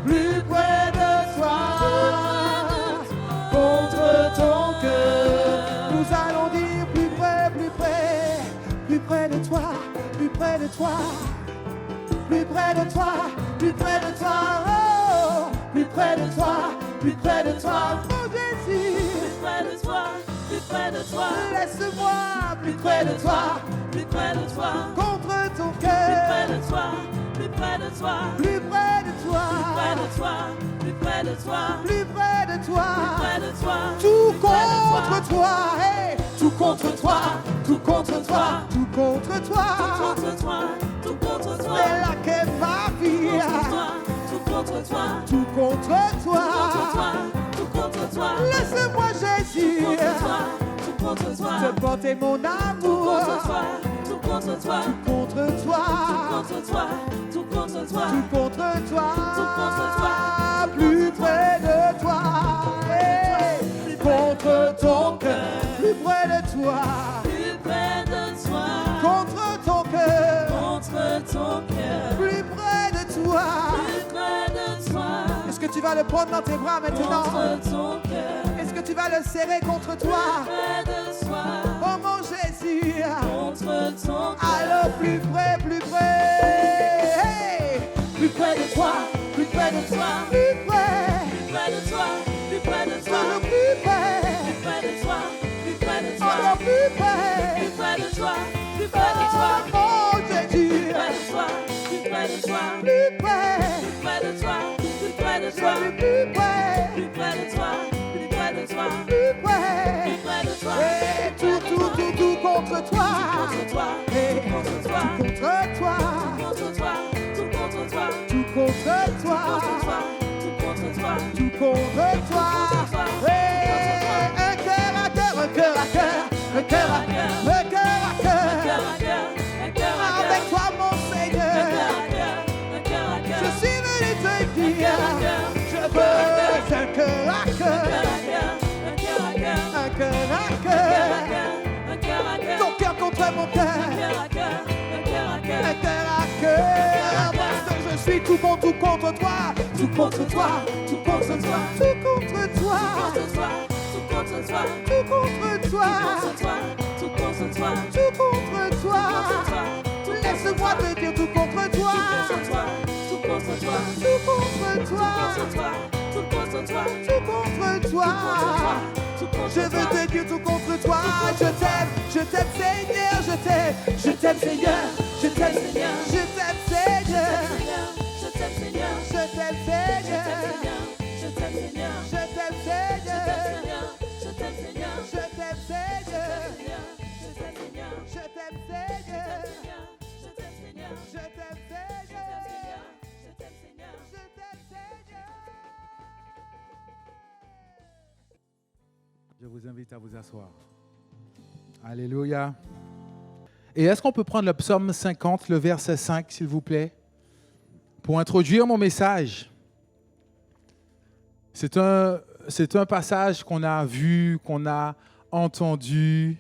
plus près de toi, contre ton cœur. Nous allons dire plus près de toi, plus près de toi, près de toi, plus près de toi, oh, plus près de toi, plus près de toi, mon Jésus. plus près de toi, plus près de toi, Laisse-moi plus près de toi, plus près de toi, contre ton plus près cœur, de toi, plus près de toi, plus près de toi, plus près de toi, plus près de toi, plus près de toi, plus près de toi, tout plus près de contre toi, hey, tout contre toi, tout contre toi, tout contre toi, contre toi, tout contre toi, c'est là qu'est ma vie, tout contre toi, tout contre toi, tout contre toi, laisse-moi Jésus, tout contre toi, te porter mon amour, tout contre toi, tout contre toi, contre toi, tout contre toi, tout contre toi, tout contre toi, plus près de toi, hey, contre ton cœur, plus près de toi, plus près de toi, contre ton cœur, contre ton cœur, plus près de toi. plus près de toi, Est-ce que tu vas le prendre dans tes bras maintenant? contre ton cœur, Est-ce que tu vas le serrer contre toi? près de toi, Oh mon Jésus, contre ton cœur, alors plus près, hey, plus près de toi, plus près de toi, plus près, plus près de toi, plus près de toi, toujours plus près, plus près de toi, plus près de toi, encore plus près, plus près de toi, plus près de toi, oh mon Jésus, plus près de toi, plus près de toi, plus près, plus près de toi, plus près de toi, Jésus, plus près, plus près de toi, plus près de toi, plus près, plus près de toi, et tout contre toi, contre toi, et contre toi, contre toi, contre toi, tout contre toi, tout contre toi, tout contre toi, tout contre toi, et un cœur à cœur, un cœur à cœur, un cœur à cœur, un cœur à cœur, avec toi mon Seigneur, je suis venu te dire, je veux un cœur à cœur, un cœur à cœur, ton cœur contre mon cœur, un cœur à cœur, parce que je suis tout contre toi, tout contre toi, tout contre toi, tout contre toi, tout contre toi, tout contre toi, laisse-moi te dire tout contre toi, tout contre toi, tout contre toi, je veux te dire tout contre toi, je t'aime Seigneur, je t'aime Seigneur, je t'aime Seigneur, je t'aime Seigneur, je t'aime Seigneur, je t'aime Seigneur, je t'aime Seigneur, je t'aime Seigneur, je t'aime Seigneur, je t'aime Seigneur, je t'aime Seigneur, je t'aime Seigneur, je t'aime Seigneur, je t'aime Seigneur. Je vous invite à vous asseoir. Alléluia. Et est-ce qu'on peut prendre le psaume 50, le verset 5, s'il vous plaît, pour introduire mon message? C'est un passage qu'on a vu, qu'on a entendu.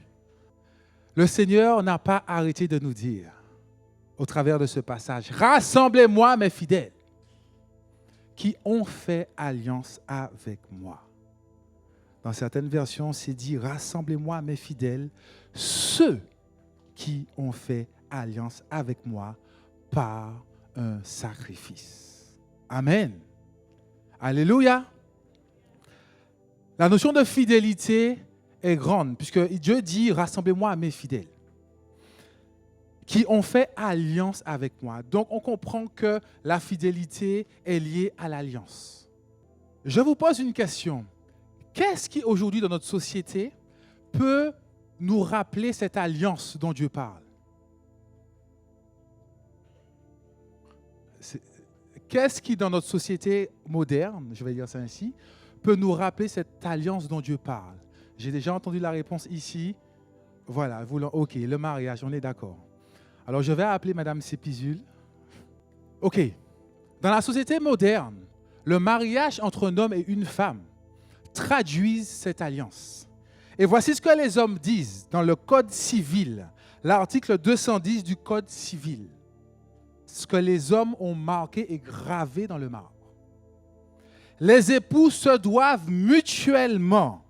Le Seigneur n'a pas arrêté de nous dire, au travers de ce passage, « Rassemblez-moi, mes fidèles, qui ont fait alliance avec moi. » Dans certaines versions, c'est dit « Rassemblez-moi, mes fidèles, ceux qui ont fait alliance avec moi par un sacrifice. » Amen. Alléluia. La notion de fidélité est grande, puisque Dieu dit « Rassemblez-moi à mes fidèles, qui ont fait alliance avec moi. » Donc, on comprend que la fidélité est liée à l'alliance. Je vous pose une question. Qu'est-ce qui, aujourd'hui, dans notre société, peut nous rappeler cette alliance dont Dieu parle? Qu'est-ce qui, dans notre société moderne, je vais dire ça ainsi, peut nous rappeler cette alliance dont Dieu parle? J'ai déjà entendu la réponse ici. Voilà, OK, le mariage, on est d'accord. Alors, je vais appeler Madame Sépizul. OK. Dans la société moderne, le mariage entre un homme et une femme traduit cette alliance. Et voici ce que les hommes disent dans le Code civil, l'article 210 du Code civil. Ce que les hommes ont marqué et gravé dans le marbre. Les époux se doivent mutuellement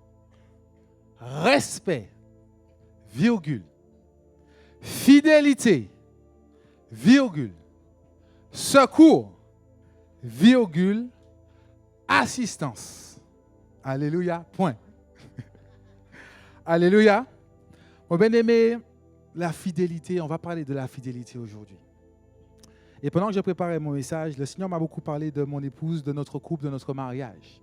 respect, virgule, fidélité, virgule, secours, virgule, assistance. Alléluia, point. Alléluia. Mon bien-aimé, la fidélité, on va parler de la fidélité aujourd'hui. Et pendant que je préparais mon message, le Seigneur m'a beaucoup parlé de mon épouse, de notre couple, de notre mariage.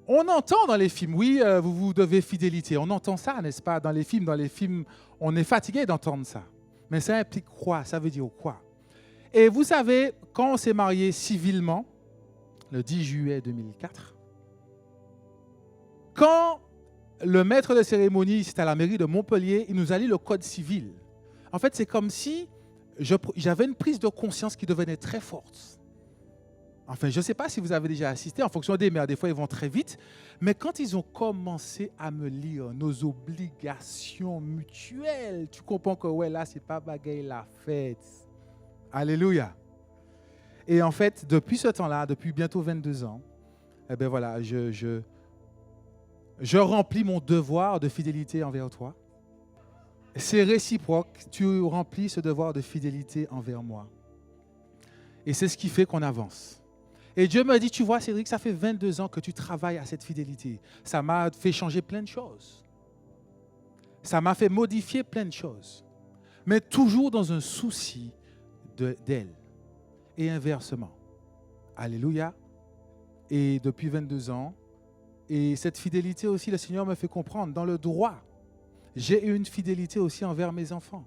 On entend dans les films, oui, vous devez fidélité. On entend ça, n'est-ce pas, dans les films, on est fatigué d'entendre ça. Mais ça implique quoi? Ça veut dire quoi? Et vous savez, quand on s'est marié civilement, le 10 juillet 2004, quand le maître de cérémonie, c'était à la mairie de Montpellier, il nous a lu le code civil. En fait, c'est comme si j'avais une prise de conscience qui devenait très forte. Enfin, je ne sais pas si vous avez déjà assisté, en fonction des mères, des fois ils vont très vite, mais quand ils ont commencé à me lire nos obligations mutuelles, tu comprends que ouais, là, c'est pas bagaille la fête. Alléluia. Et en fait, depuis ce temps-là, depuis bientôt 22 ans, eh bien voilà, je remplis mon devoir de fidélité envers toi. C'est réciproque, tu remplis ce devoir de fidélité envers moi. Et c'est ce qui fait qu'on avance. Et Dieu me dit, tu vois Cédric, ça fait 22 ans que tu travailles à cette fidélité. Ça m'a fait changer plein de choses. Ça m'a fait modifier plein de choses. Mais toujours dans un souci d'elle. Et inversement. Alléluia. Et depuis 22 ans, et cette fidélité aussi, le Seigneur me fait comprendre, dans le droit, j'ai une fidélité aussi envers mes enfants.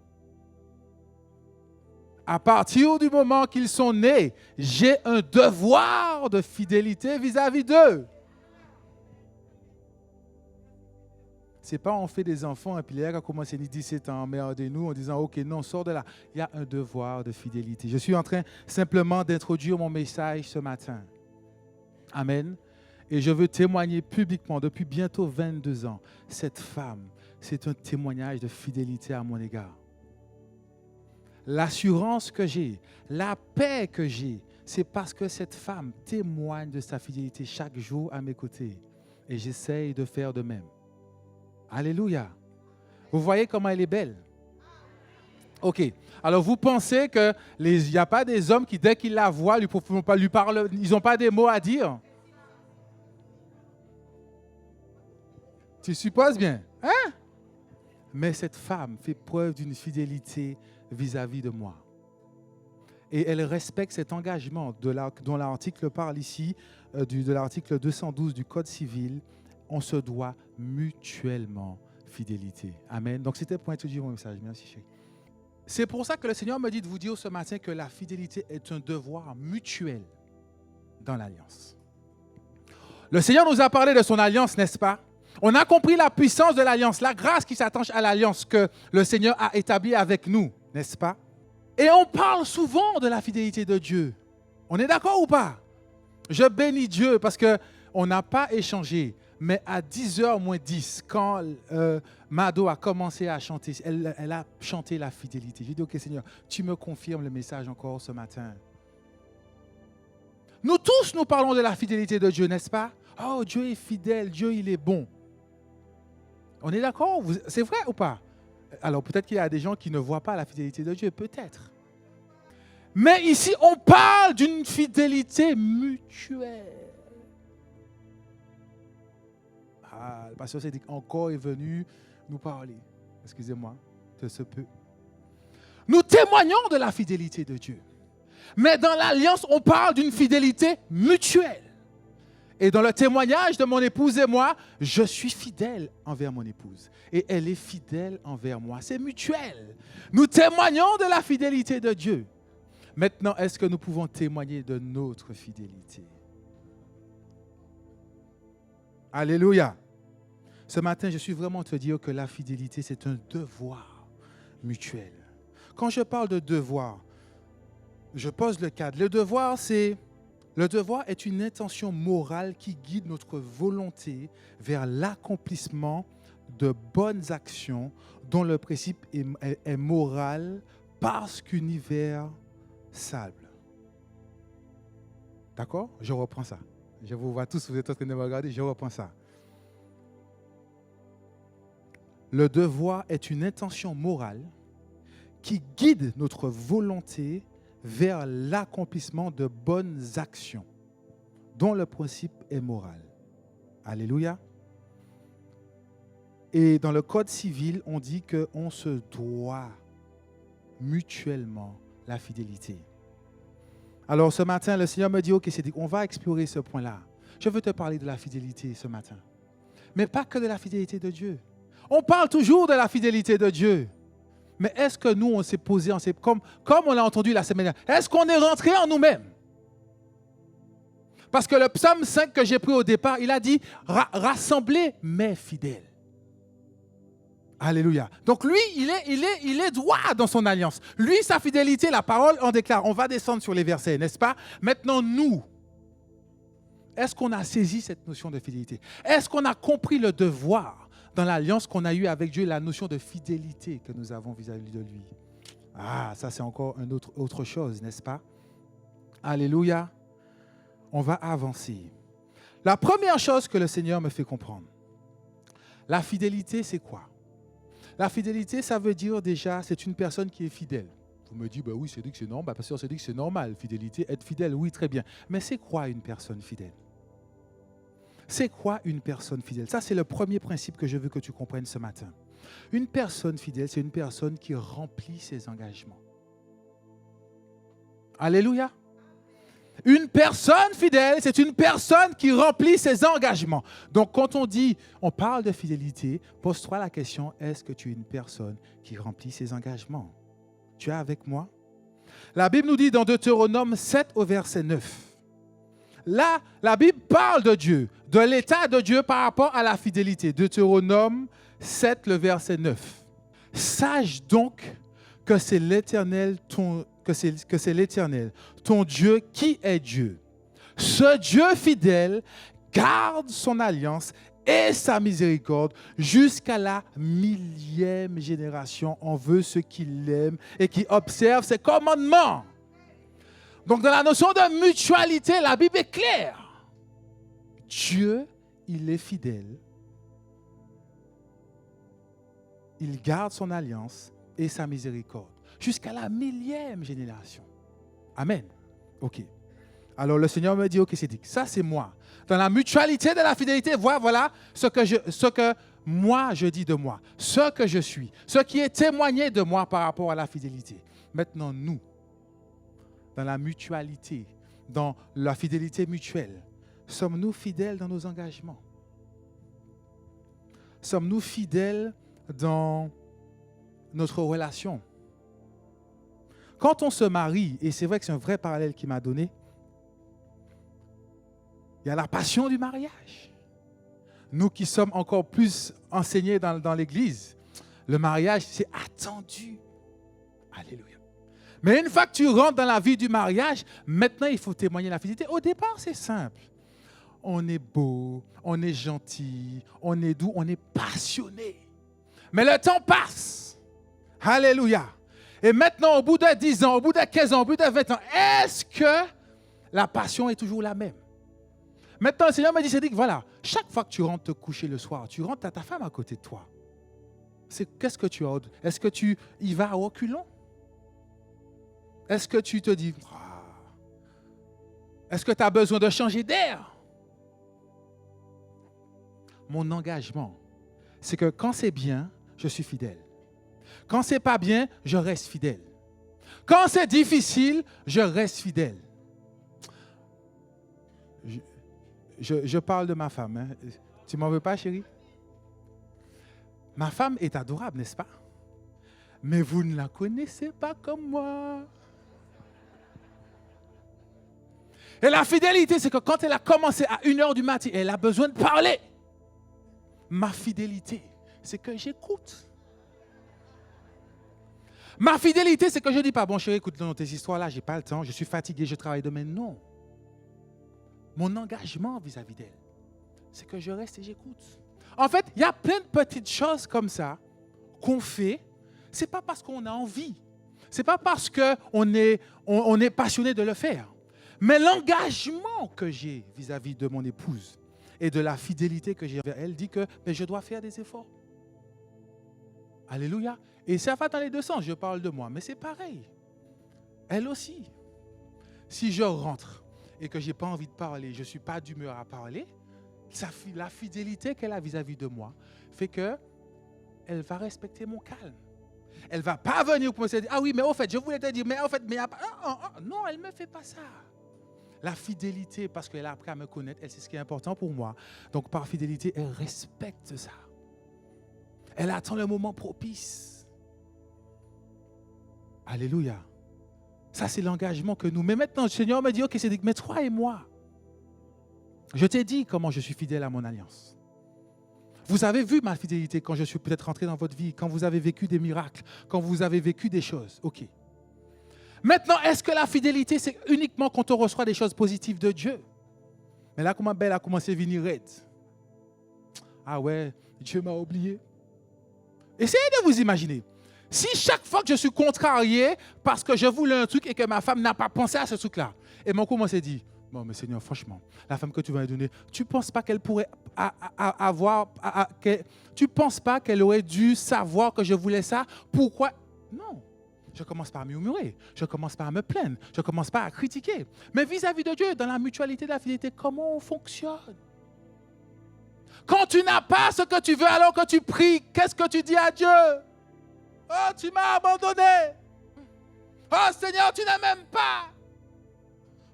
À partir du moment qu'ils sont nés, j'ai un devoir de fidélité vis-à-vis d'eux. Ce n'est pas on fait des enfants et puis les gars ont commencé à 17 ans, emmerdez-nous en disant ok, non, sors de là. Il y a un devoir de fidélité. Je suis en train simplement d'introduire mon message ce matin. Amen. Et je veux témoigner publiquement depuis bientôt 22 ans. Cette femme, c'est un témoignage de fidélité à mon égard. L'assurance que j'ai, la paix que j'ai, c'est parce que cette femme témoigne de sa fidélité chaque jour à mes côtés. Et j'essaye de faire de même. Alléluia. Vous voyez comment elle est belle? Ok. Alors vous pensez qu'il n'y a pas des hommes qui, dès qu'ils la voient, lui parlent, ils n'ont pas des mots à dire? Tu supposes bien? Hein? Mais cette femme fait preuve d'une fidélité vis-à-vis de moi. Et elle respecte cet engagement dont l'article parle ici, de l'article 212 du Code civil. On se doit mutuellement fidélité. Amen. Donc c'était pour introduire mon message. Merci chérie. C'est pour ça que le Seigneur me dit de vous dire ce matin que la fidélité est un devoir mutuel dans l'alliance. Le Seigneur nous a parlé de son alliance, n'est-ce pas? On a compris la puissance de l'alliance, la grâce qui s'attache à l'alliance que le Seigneur a établie avec nous, n'est-ce pas? Et on parle souvent de la fidélité de Dieu. On est d'accord ou pas? Je bénis Dieu parce qu'on n'a pas échangé. Mais à 10h moins 10, quand Mado a commencé à chanter, elle a chanté la fidélité. J'ai dit, ok Seigneur, tu me confirmes le message encore ce matin. Nous tous, nous parlons de la fidélité de Dieu, n'est-ce pas? Oh, Dieu est fidèle, Dieu il est bon. On est d'accord? C'est vrai ou pas? Alors peut-être qu'il y a des gens qui ne voient pas la fidélité de Dieu, peut-être. Mais ici, on parle d'une fidélité mutuelle. Ah, le pasteur Cédric encore est venu nous parler. Excusez-moi, de ce peu. Nous témoignons de la fidélité de Dieu. Mais dans l'alliance, on parle d'une fidélité mutuelle. Et dans le témoignage de mon épouse et moi, je suis fidèle envers mon épouse. Et elle est fidèle envers moi. C'est mutuel. Nous témoignons de la fidélité de Dieu. Maintenant, est-ce que nous pouvons témoigner de notre fidélité? Alléluia. Ce matin, je suis vraiment te dire que la fidélité, c'est un devoir mutuel. Quand je parle de devoir, je pose le cadre. Le devoir est une intention morale qui guide notre volonté vers l'accomplissement de bonnes actions dont le principe est moral parce qu'universel. D'accord? Je reprends ça. Je vous vois tous, vous êtes en train de me regarder, je reprends ça. Le devoir est une intention morale qui guide notre volonté vers l'accomplissement de bonnes actions, dont le principe est moral. Alléluia. Et dans le Code civil, on dit qu'on se doit mutuellement la fidélité. Alors ce matin, le Seigneur me dit, ok, c'est dit, on va explorer ce point-là. Je veux te parler de la fidélité ce matin. Mais pas que de la fidélité de Dieu. On parle toujours de la fidélité de Dieu. Mais est-ce que nous, on s'est posé, comme on l'a entendu la semaine dernière, est-ce qu'on est rentré en nous-mêmes? Parce que le psaume 5 que j'ai pris au départ, il a dit « Rassemblez mes fidèles ». Alléluia. Donc lui, il est droit dans son alliance. Lui, sa fidélité, la parole en déclare. On va descendre sur les versets, n'est-ce pas? Maintenant, nous, est-ce qu'on a saisi cette notion de fidélité? Est-ce qu'on a compris le devoir dans l'alliance qu'on a eue avec Dieu, la notion de fidélité que nous avons vis-à-vis de lui? Ah, ça c'est encore une autre chose, n'est-ce pas? Alléluia. On va avancer. La première chose que le Seigneur me fait comprendre, la fidélité, c'est quoi? La fidélité, ça veut dire déjà, c'est une personne qui est fidèle. Vous me dites, bah oui, c'est dit que c'est normal. Parce que c'est dit que c'est normal, fidélité, être fidèle, oui, très bien. Mais c'est quoi une personne fidèle? C'est quoi une personne fidèle? Ça, c'est le premier principe que je veux que tu comprennes ce matin. Une personne fidèle, c'est une personne qui remplit ses engagements. Alléluia. Une personne fidèle, c'est une personne qui remplit ses engagements. Donc, quand on parle de fidélité, pose-toi la question, est-ce que tu es une personne qui remplit ses engagements? Tu es avec moi? La Bible nous dit dans Deutéronome 7 au verset 9. Là, la Bible parle de Dieu, de l'état de Dieu par rapport à la fidélité. Deutéronome 7, le verset 9. Sache donc que c'est l'Éternel, ton Dieu qui est Dieu. Ce Dieu fidèle garde son alliance et sa miséricorde jusqu'à la 1000e génération. On veut ceux qui l'aiment et qui observent ses commandements. Donc dans la notion de mutualité, la Bible est claire. Dieu, il est fidèle. Il garde son alliance et sa miséricorde jusqu'à la 1000e génération. Amen. OK. Alors le Seigneur me dit, OK, c'est dit. Ça, c'est moi. Dans la mutualité de la fidélité, voilà ce que moi, je dis de moi. Ce que je suis. Ce qui est témoigné de moi par rapport à la fidélité. Maintenant, nous, dans la mutualité, dans la fidélité mutuelle, sommes-nous fidèles dans nos engagements? Sommes-nous fidèles dans notre relation? Quand on se marie, et c'est vrai que c'est un vrai parallèle qu'il m'a donné, il y a la passion du mariage. Nous qui sommes encore plus enseignés dans l'Église, le mariage, c'est attendu. Alléluia. Mais une fois que tu rentres dans la vie du mariage, maintenant, il faut témoigner la fidélité. Au départ, c'est simple. On est beau, on est gentil, on est doux, on est passionné. Mais le temps passe. Alléluia. Et maintenant, au bout de 10 ans, au bout de 15 ans, au bout de 20 ans, est-ce que la passion est toujours la même? Maintenant, le Seigneur me dit, Cédric, voilà, chaque fois que tu rentres te coucher le soir, tu rentres à ta femme à côté de toi. Qu'est-ce que tu as? Est-ce que tu y vas à reculons? Est-ce que tu te dis, est-ce que tu as besoin de changer d'air? Mon engagement, c'est que quand c'est bien, je suis fidèle. Quand c'est pas bien, je reste fidèle. Quand c'est difficile, je reste fidèle. Je parle de ma femme. Hein. Tu m'en veux pas, chérie? Ma femme est adorable, n'est-ce pas? Mais vous ne la connaissez pas comme moi. Et la fidélité, c'est que quand elle a commencé à 1h du matin, elle a besoin de parler. Ma fidélité, c'est que j'écoute. Ma fidélité, c'est que je ne dis pas, bon chérie, écoute, dans tes histoires-là, je n'ai pas le temps, je suis fatigué, je travaille demain. Non. Mon engagement vis-à-vis d'elle, c'est que je reste et j'écoute. En fait, il y a plein de petites choses comme ça qu'on fait. Ce n'est pas parce qu'on a envie. Ce n'est pas parce qu'on est passionné de le faire. Mais l'engagement que j'ai vis-à-vis de mon épouse et de la fidélité que j'ai envers elle dit que mais je dois faire des efforts. Alléluia. Et ça va dans les deux sens, je parle de moi, mais c'est pareil. Elle aussi. Si je rentre et que je n'ai pas envie de parler, je ne suis pas d'humeur à parler, la fidélité qu'elle a vis-à-vis de moi fait qu'elle va respecter mon calme. Elle ne va pas venir pour me dire, ah oui, mais au fait, je voulais te dire, mais au fait, mais non, elle ne me fait pas ça. La fidélité, parce qu'elle a appris à me connaître, elle sait ce qui est important pour moi. Donc par fidélité, elle respecte ça. Elle attend le moment propice. Alléluia. Ça, c'est l'engagement que nous. Mais maintenant, le Seigneur me dit, ok, c'est mais toi et moi. Je t'ai dit comment je suis fidèle à mon alliance. Vous avez vu ma fidélité quand je suis peut-être rentré dans votre vie, quand vous avez vécu des miracles, quand vous avez vécu des choses. Ok. Maintenant, est-ce que la fidélité, c'est uniquement quand on reçoit des choses positives de Dieu? Mais là, comment Belle a commencé à venir raide. Ah ouais, Dieu m'a oublié. Essayez de vous imaginer. Si chaque fois que je suis contrarié parce que je voulais un truc et que ma femme n'a pas pensé à ce truc-là, et mon couple s'est dit, bon, mais Seigneur, franchement, la femme que tu vas lui donner, tu ne penses pas qu'elle pourrait tu ne penses pas qu'elle aurait dû savoir que je voulais ça? Pourquoi? Non. Je commence par murmurer, je commence par me plaindre, je commence pas à critiquer. Mais vis-à-vis de Dieu, dans la mutualité de la fidélité, comment on fonctionne? Quand tu n'as pas ce que tu veux alors que tu pries, qu'est-ce que tu dis à Dieu? Oh, tu m'as abandonné. Oh Seigneur, tu ne m'aimes pas.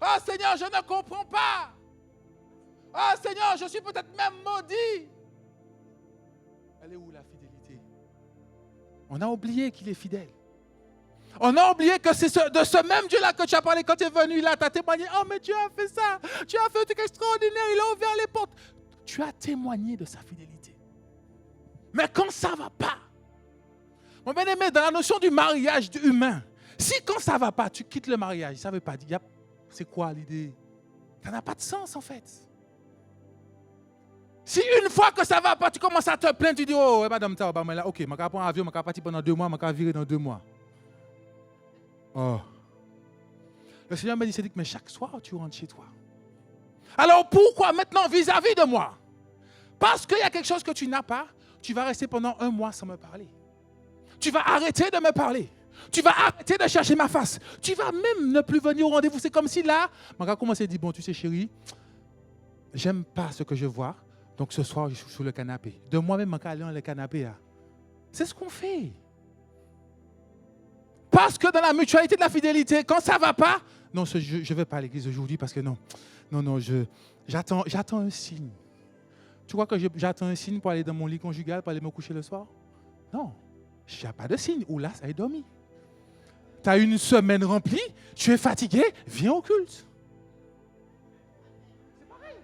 Oh Seigneur, je ne comprends pas. Oh Seigneur, je suis peut-être même maudit. Elle est où la fidélité? On a oublié qu'il est fidèle. On a oublié que c'est de ce même Dieu-là que tu as parlé quand tu es venu là, tu as témoigné. Oh, mais Dieu a fait ça. Tu as fait un truc extraordinaire. Il a ouvert les portes. Tu as témoigné de sa fidélité. Mais quand ça ne va pas, mon bien-aimé, dans la notion du mariage humain, si quand ça ne va pas, tu quittes le mariage, ça ne veut pas dire, c'est quoi l'idée? Ça n'a pas de sens en fait. Si une fois que ça ne va pas, tu commences à te plaindre, tu dis, oh, madame, ça va pas, là, ok, je vais prendre un avion, je vais partir pendant 2 mois, je vais virer dans 2 mois. Oh. Le Seigneur m'a dit, mais chaque soir, tu rentres chez toi. Alors pourquoi maintenant vis-à-vis de moi? Parce qu'il y a quelque chose que tu n'as pas, tu vas rester pendant 1 mois sans me parler. Tu vas arrêter de me parler. Tu vas arrêter de chercher ma face. Tu vas même ne plus venir au rendez-vous. C'est comme si là, je vais commencer à dire, bon, tu sais chérie, j'aime pas ce que je vois, donc ce soir, je suis sur le canapé. De moi-même, je vais aller dans le canapé. Là. C'est ce qu'on fait. Parce que dans la mutualité de la fidélité, quand ça ne va pas, non, je ne vais pas à l'église aujourd'hui parce que non, j'attends un signe. Tu crois que j'attends un signe pour aller dans mon lit conjugal, pour aller me coucher le soir? Non, il n'y a pas de signe. Ou là, ça est dormi. Tu as une semaine remplie, tu es fatigué, viens au culte. C'est pareil.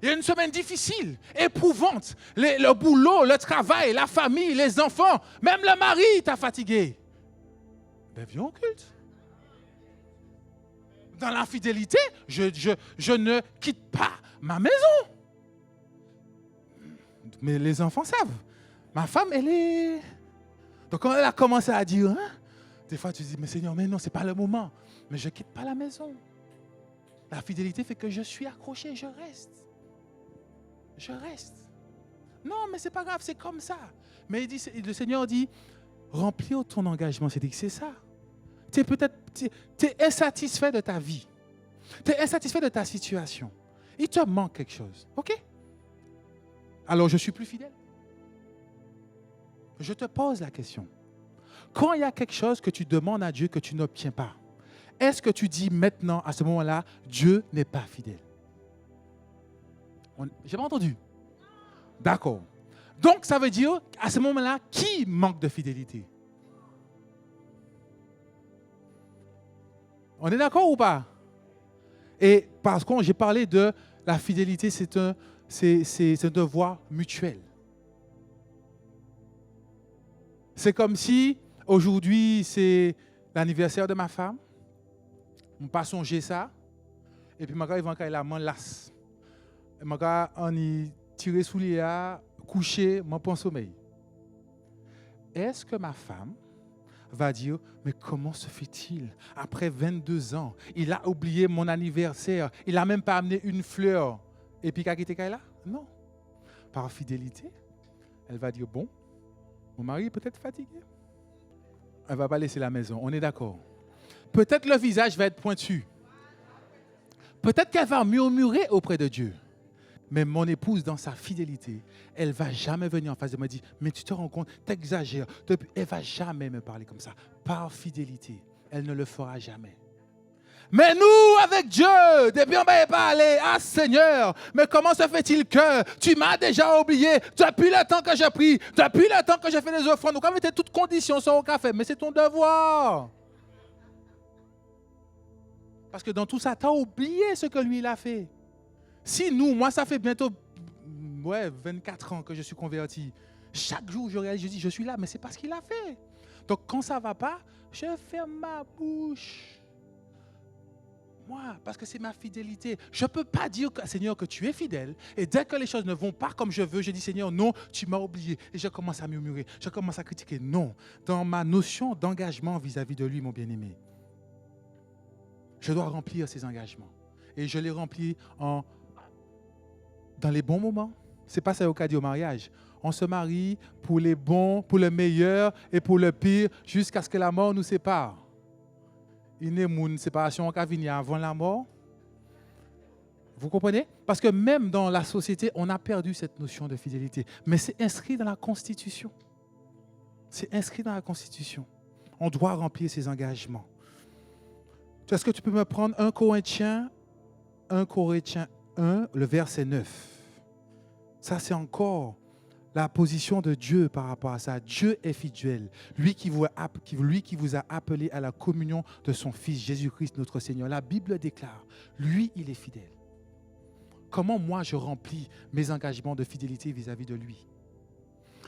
Il y a une semaine difficile, éprouvante. Le boulot, le travail, la famille, les enfants, même le mari t'a fatigué. Ben viens au culte. Dans l'infidélité, je ne quitte pas ma maison. Mais les enfants savent. Ma femme, elle est... Donc quand elle a commencé à dire, hein, des fois tu dis, mais Seigneur, mais non, ce n'est pas le moment. Mais je ne quitte pas la maison. La fidélité fait que je suis accroché, je reste. Je reste. Non, mais ce n'est pas grave, c'est comme ça. Mais le Seigneur dit, remplis ton engagement. C'est ça. Tu es insatisfait de ta vie. Tu es insatisfait de ta situation. Il te manque quelque chose. OK? Alors, je suis plus fidèle. Je te pose la question. Quand il y a quelque chose que tu demandes à Dieu que tu n'obtiens pas, est-ce que tu dis maintenant, à ce moment-là, Dieu n'est pas fidèle? J'ai pas entendu. D'accord. Donc, ça veut dire, à ce moment-là, qui manque de fidélité? On est d'accord ou pas? Et parce que j'ai parlé de la fidélité, c'est un devoir mutuel. C'est comme si, aujourd'hui, c'est l'anniversaire de ma femme. On pas songer ça. Et puis, je vais la main lasse. Je vais tirer sous les a, coucher, je prends sommeil. Est-ce que ma femme va dire, mais comment se fait-il? Après 22 ans, il a oublié mon anniversaire. Il n'a même pas amené une fleur. Et puis, qu'il là? Non. Par fidélité, elle va dire, bon, Mon mari est peut-être fatigué. Elle ne va pas laisser la maison, on est d'accord. Peut-être le visage va être pointu. Peut-être qu'elle va murmurer auprès de Dieu. Mais mon épouse, dans sa fidélité, elle ne va jamais venir en face de moi et dire, mais tu te rends compte, tu exagères. Elle ne va jamais me parler comme ça. Par fidélité, elle ne le fera jamais. Mais nous, avec Dieu, depuis on ne va pas aller. Ah Seigneur, mais comment se fait-il que tu m'as déjà oublié depuis le temps que j'ai pris, depuis le temps que j'ai fait les offrandes. Donc, avec toutes conditions sur au café, mais c'est ton devoir. Parce que dans tout ça, tu as oublié ce que lui, il a fait. Si nous, moi, ça fait bientôt 24 ans que je suis converti. Chaque jour, je réalise, je dis, je suis là, mais c'est parce qu'il a fait. Donc, quand ça ne va pas, je ferme ma bouche. Moi, parce que c'est ma fidélité. Je ne peux pas dire, Seigneur, que tu es fidèle. Et dès que les choses ne vont pas comme je veux, je dis, Seigneur, non, tu m'as oublié. Et je commence à murmurer, je commence à critiquer. Non, dans ma notion d'engagement vis-à-vis de lui, mon bien-aimé, je dois remplir ces engagements. Et je les remplis dans les bons moments. Ce n'est pas ça au cas au mariage. On se marie pour les bons, pour le meilleur et pour le pire, jusqu'à ce que la mort nous sépare. Il y a une séparation qui vient avant la mort. Vous comprenez? Parce que même dans la société, on a perdu cette notion de fidélité. Mais c'est inscrit dans la Constitution. C'est inscrit dans la Constitution. On doit remplir ses engagements. Est-ce que tu peux me prendre 1 Corinthiens 1, le verset 9? Ça, c'est encore la position de Dieu par rapport à ça. Dieu est fidèle. Lui qui vous a appelé à la communion de son Fils, Jésus-Christ, notre Seigneur. La Bible déclare, lui, il est fidèle. Comment moi, je remplis mes engagements de fidélité vis-à-vis de lui?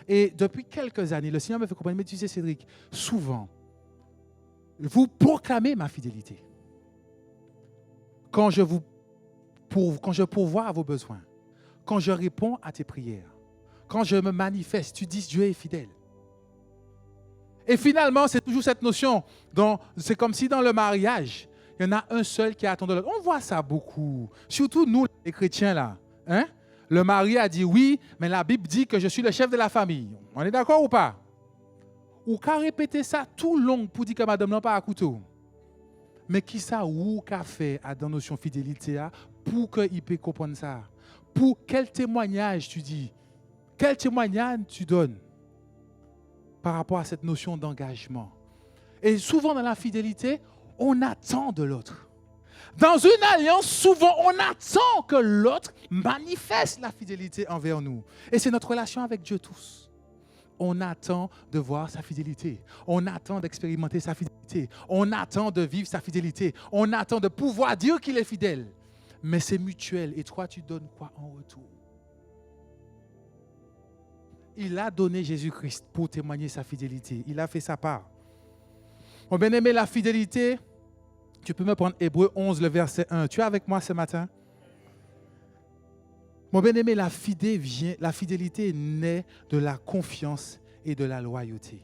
Et depuis quelques années, le Seigneur me fait comprendre, mais tu sais, Cédric, souvent, vous proclamez ma fidélité. Quand je pourvois à vos besoins, quand je réponds à tes prières, quand je me manifeste, tu dis Dieu est fidèle. Et finalement, c'est toujours cette notion. C'est comme si dans le mariage, il y en a un seul qui attend de l'autre. On voit ça beaucoup. Surtout nous, les chrétiens, là. Hein? Le mari a dit oui, mais la Bible dit que je suis le chef de la famille. On est d'accord ou pas? Ou qu'à répéter ça tout long pour dire que madame n'a pas à couteau. Mais qui ça ou qu'a fait à dans notion fidélité pour qu'il puisse comprendre ça? Pour quel témoignage tu dis? Quel témoignage tu donnes par rapport à cette notion d'engagement? Et souvent dans la fidélité, on attend de l'autre. Dans une alliance, souvent on attend que l'autre manifeste la fidélité envers nous. Et c'est notre relation avec Dieu tous. On attend de voir sa fidélité. On attend d'expérimenter sa fidélité. On attend de vivre sa fidélité. On attend de pouvoir dire qu'il est fidèle. Mais c'est mutuel. Et toi, tu donnes quoi en retour? Il a donné Jésus-Christ pour témoigner sa fidélité. Il a fait sa part. Mon bien-aimé, la fidélité, tu peux me prendre Hébreux 11, le verset 1. Tu es avec moi ce matin? Mon bien-aimé, la fidélité naît de la confiance et de la loyauté.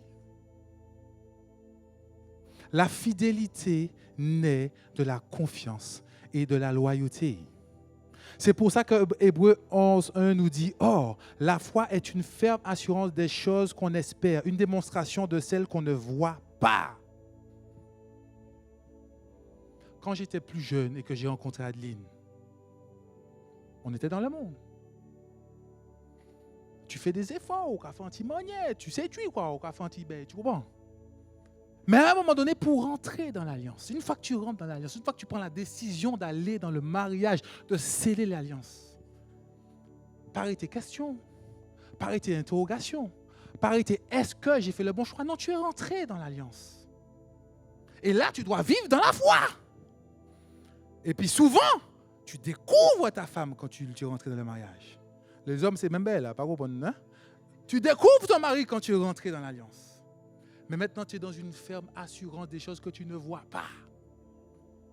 La fidélité naît de la confiance et de la loyauté. C'est pour ça que Hébreux 11, 1 nous dit « Or, la foi est une ferme assurance des choses qu'on espère, une démonstration de celles qu'on ne voit pas. » Quand j'étais plus jeune et que j'ai rencontré Adeline, on était dans le monde. Tu fais des efforts au café anti-monnaie, tu séduis quoi au café anti-bain, tu comprends? Mais à un moment donné, pour rentrer dans l'alliance, une fois que tu rentres dans l'alliance, une fois que tu prends la décision d'aller dans le mariage, de sceller l'alliance, pareil tes questions, pareil tes interrogations, pareil tes est-ce que j'ai fait le bon choix? Non, tu es rentré dans l'alliance. Et là, tu dois vivre dans la foi. Et puis souvent, tu découvres ta femme quand tu es rentré dans le mariage. Les hommes, c'est même belle, hein, pas comprendre, hein? Tu découvres ton mari quand tu es rentré dans l'alliance. Mais maintenant, tu es dans une ferme assurance des choses que tu ne vois pas.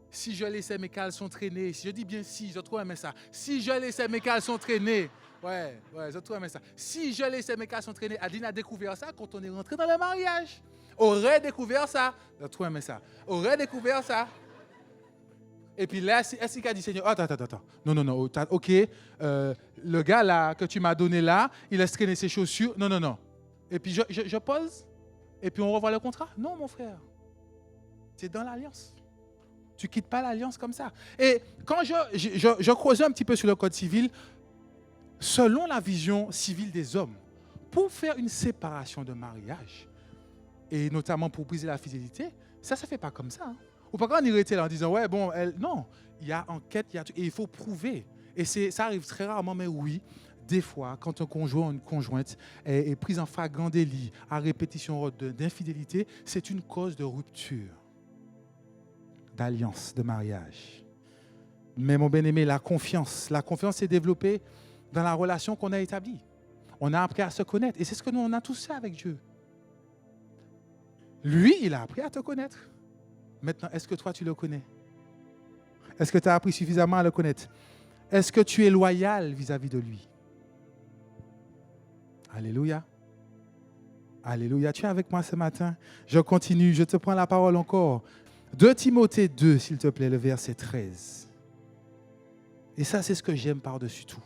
Si je laissais mes caleçons traîner, si je dis bien si, je trouve aimer ça. Si je laissais mes caleçons traîner, je trouve aimer ça. Si je laissais mes caleçons traîner, Adeline a découvert ça quand on est rentré dans le mariage. Aurait découvert ça, je trouve aimer ça. Aurait découvert ça. Et puis là, est-ce qu'il a dit, Seigneur, attends. Non, ok, le gars là que tu m'as donné là, il laisse traîner ses chaussures. Non. Et puis je pose, et puis on revoit le contrat. Non, mon frère. C'est dans l'alliance. Tu ne quittes pas l'alliance comme ça. Et quand je creusais un petit peu sur le code civil, selon la vision civile des hommes, pour faire une séparation de mariage, et notamment pour briser la fidélité, ça ne se fait pas comme ça. Hein. Ou pas quand on irait là en disant, ouais, bon, non, il y a enquête, et il faut prouver. Et ça arrive très rarement, mais oui, des fois, quand un conjoint ou une conjointe est prise en flagrant délit à répétition d'infidélité, c'est une cause de rupture d'alliance, de mariage. Mais mon bien-aimé, la confiance s'est développée dans la relation qu'on a établie. On a appris à se connaître. Et c'est ce que nous, on a tous fait avec Dieu. Lui, il a appris à te connaître. Maintenant, est-ce que toi, tu le connais? Est-ce que tu as appris suffisamment à le connaître? Est-ce que tu es loyal vis-à-vis de lui? Alléluia. Alléluia. Tu es avec moi ce matin? Je continue, je te prends la parole encore. 2 Timothée 2, s'il te plaît, le verset 13. Et ça, c'est ce que j'aime par-dessus tout.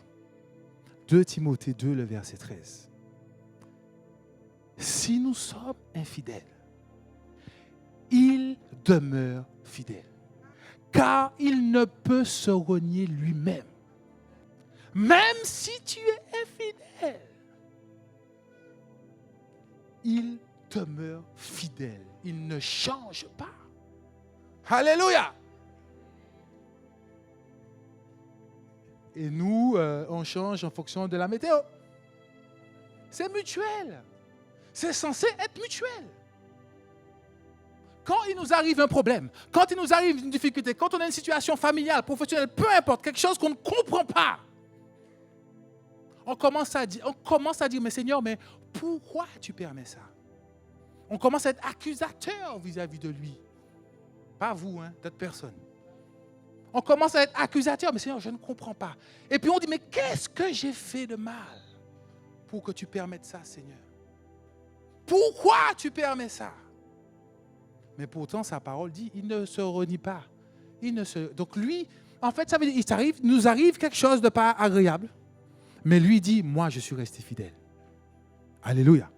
2 Timothée 2, le verset 13. Si nous sommes infidèles, il demeure fidèle, car il ne peut se renier lui-même. Même si tu es infidèle, il demeure fidèle. Il ne change pas. Alléluia. Et nous, on change en fonction de la météo. C'est mutuel. C'est censé être mutuel. Quand il nous arrive un problème, quand il nous arrive une difficulté, quand on a une situation familiale, professionnelle, peu importe, quelque chose qu'on ne comprend pas, on commence à dire, mais Seigneur, mais pourquoi tu permets ça? On commence à être accusateur vis-à-vis de lui. Pas vous, hein, d'autres personnes. On commence à être accusateur, mais Seigneur, je ne comprends pas. Et puis on dit, mais qu'est-ce que j'ai fait de mal pour que tu permettes ça, Seigneur? Pourquoi tu permets ça? Mais pourtant, sa parole dit, il ne se renie pas. Donc lui, en fait, ça veut dire, il nous arrive quelque chose de pas agréable, mais lui dit, moi, je suis resté fidèle. Alléluia.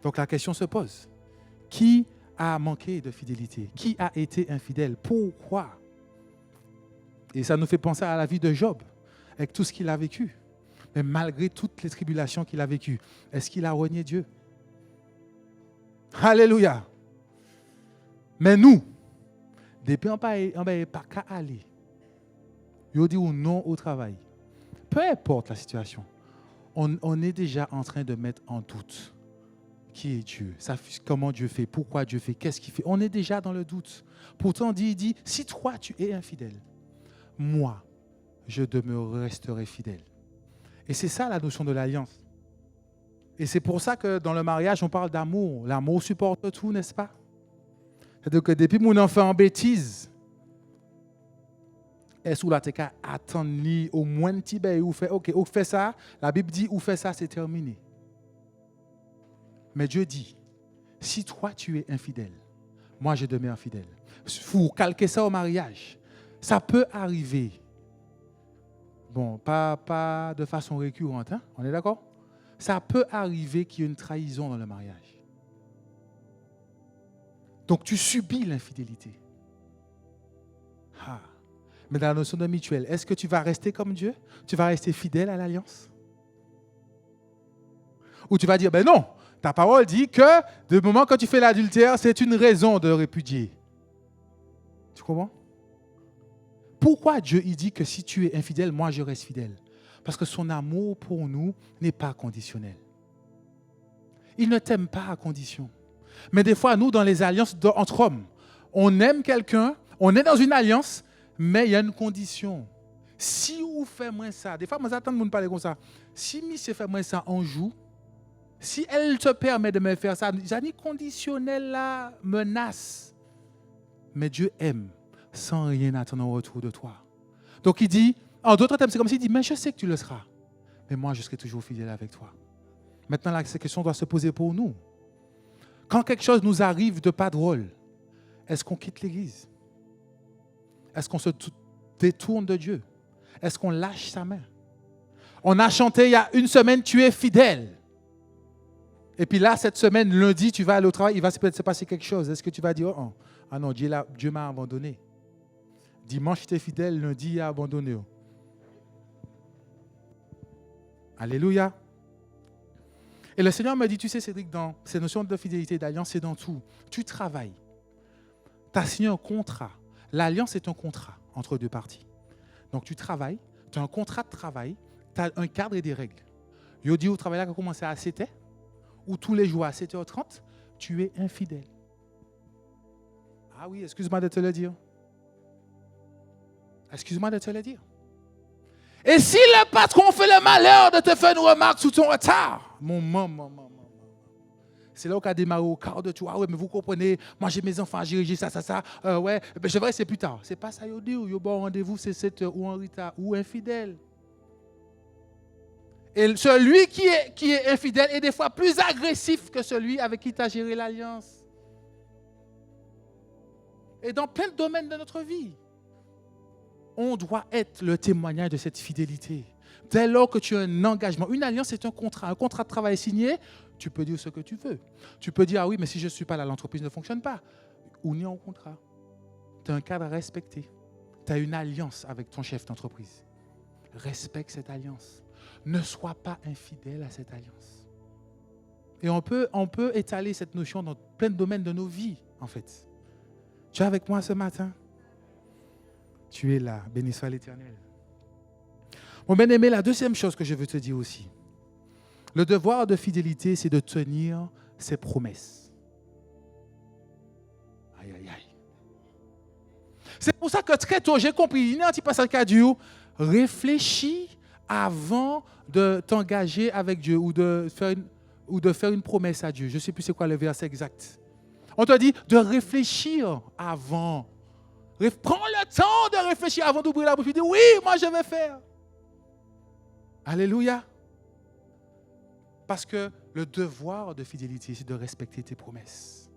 Donc la question se pose. Qui a manqué de fidélité? Qui a été infidèle? Pourquoi? Et ça nous fait penser à la vie de Job, avec tout ce qu'il a vécu. Mais malgré toutes les tribulations qu'il a vécues, est-ce qu'il a renié Dieu? Alléluia. Mais nous, depuis on n'a pas qu'à aller. Il dit ou non au travail. Peu importe la situation, on est déjà en train de mettre en doute qui est Dieu, comment Dieu fait, pourquoi Dieu fait, qu'est-ce qu'il fait. On est déjà dans le doute. Pourtant, il dit, si toi tu es infidèle, moi, je resterai fidèle. Et c'est ça la notion de l'alliance. Et c'est pour ça que dans le mariage, on parle d'amour. L'amour supporte tout, n'est-ce pas? C'est-à-dire que depuis mon enfant en bêtise, est-ce que là, tu as attendu au moins un petit peu, ou fait, ok, ou fait ça, la Bible dit, ou fait ça, c'est terminé. Mais Dieu dit, si toi tu es infidèle, moi je demeure fidèle. Pour calquer ça au mariage, ça peut arriver. Bon, pas de façon récurrente, hein? On est d'accord? Ça peut arriver qu'il y ait une trahison dans le mariage. Donc tu subis l'infidélité. Ah. Mais dans la notion de mutuelle, est-ce que tu vas rester comme Dieu? Tu vas rester fidèle à l'alliance? Ou tu vas dire, ben non, ta parole dit que du moment que tu fais l'adultère, c'est une raison de répudier. Tu comprends? Pourquoi Dieu il dit que si tu es infidèle, moi je reste fidèle? Parce que son amour pour nous n'est pas conditionnel. Il ne t'aime pas à condition. Mais des fois, nous, dans les alliances entre hommes, on aime quelqu'un, on est dans une alliance, mais il y a une condition. Si vous faites moins ça, des fois, moi j'attends de me parler comme ça. Si monsieur fait moins ça en joue, si elle te permet de me faire ça, j'ai conditionnel là, menace. Mais Dieu aime sans rien attendre en retour de toi. Donc il dit, en d'autres termes, c'est comme s'il dit, mais je sais que tu le seras. Mais moi, je serai toujours fidèle avec toi. Maintenant, là, cette question doit se poser pour nous. Quand quelque chose nous arrive de pas drôle, est-ce qu'on quitte l'Église? Est-ce qu'on se détourne de Dieu? Est-ce qu'on lâche sa main? On a chanté il y a une semaine, tu es fidèle. Et puis là, cette semaine, lundi, tu vas aller au travail, il va peut-être se passer quelque chose. Est-ce que tu vas dire, oh, ah non, Dieu m'a abandonné. Dimanche, tu es fidèle, lundi, il a abandonné. Alléluia. Et le Seigneur me dit, tu sais, Cédric, dans ces notions de fidélité, d'alliance, c'est dans tout. Tu travailles. Tu as signé un contrat. L'alliance est un contrat entre deux parties. Donc, tu travailles, tu as un contrat de travail, tu as un cadre et des règles. Il dit au travail là qui a commencé à 7h, ou tous les jours à 7h30, tu es infidèle. Ah oui, excuse-moi de te le dire. Excuse-moi de te le dire. Et si le patron fait le malheur de te faire une remarque sous ton retard, c'est là où on a démarré au quart de tout. Ah ouais, mais vous comprenez, moi j'ai mes enfants, j'ai régi ça. Ouais, ben, je verrai, c'est plus tard. C'est pas ça, il dit, il y a bon rendez-vous, c'est 7h ou en retard ou infidèle. Et celui qui est infidèle est des fois plus agressif que celui avec qui tu as géré l'alliance. Et dans plein de domaines de notre vie, on doit être le témoignage de cette fidélité. Dès lors que tu as un engagement, une alliance, c'est un contrat de travail signé, tu peux dire ce que tu veux. Tu peux dire, ah oui, mais si je ne suis pas là, l'entreprise ne fonctionne pas. On est en contrat. Tu as un cadre à respecter. Tu as une alliance avec ton chef d'entreprise. Respecte cette alliance. Ne sois pas infidèle à cette alliance. Et on peut étaler cette notion dans plein de domaines de nos vies, en fait. Tu es avec moi ce matin? Tu es là, béni soit l'Éternel. Mon bien-aimé, la deuxième chose que je veux te dire aussi, le devoir de fidélité, c'est de tenir ses promesses. Aïe, aïe, aïe. C'est pour ça que très tôt, j'ai compris, il y a un petit passage qui a dit, réfléchis avant de t'engager avec Dieu ou de faire une promesse à Dieu. Je ne sais plus c'est quoi le verset exact. On te dit de réfléchir avant. Prends le temps de réfléchir avant d'ouvrir la bouche et dire oui, moi je vais faire. Alléluia. Parce que le devoir de fidélité, c'est de respecter tes promesses.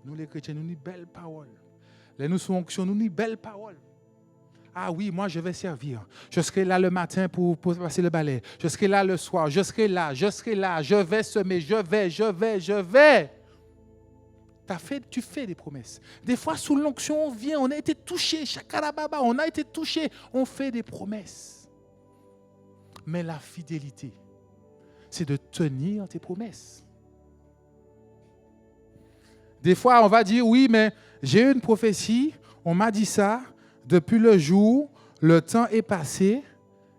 Nous les chrétiens, nous avons belles paroles. Les nous sous onction, nous avons belles paroles. Ah oui, moi je vais servir. Je serai là le matin pour passer le balai. Je serai là le soir. Je serai là. Je vais semer. Je vais. Tu fais des promesses. Des fois, sous l'onction, on vient, on a été touché. Chakarababa, on a été touché. On fait des promesses. Mais la fidélité, c'est de tenir tes promesses. Des fois, on va dire, oui, mais j'ai eu une prophétie, on m'a dit ça, depuis le jour, le temps est passé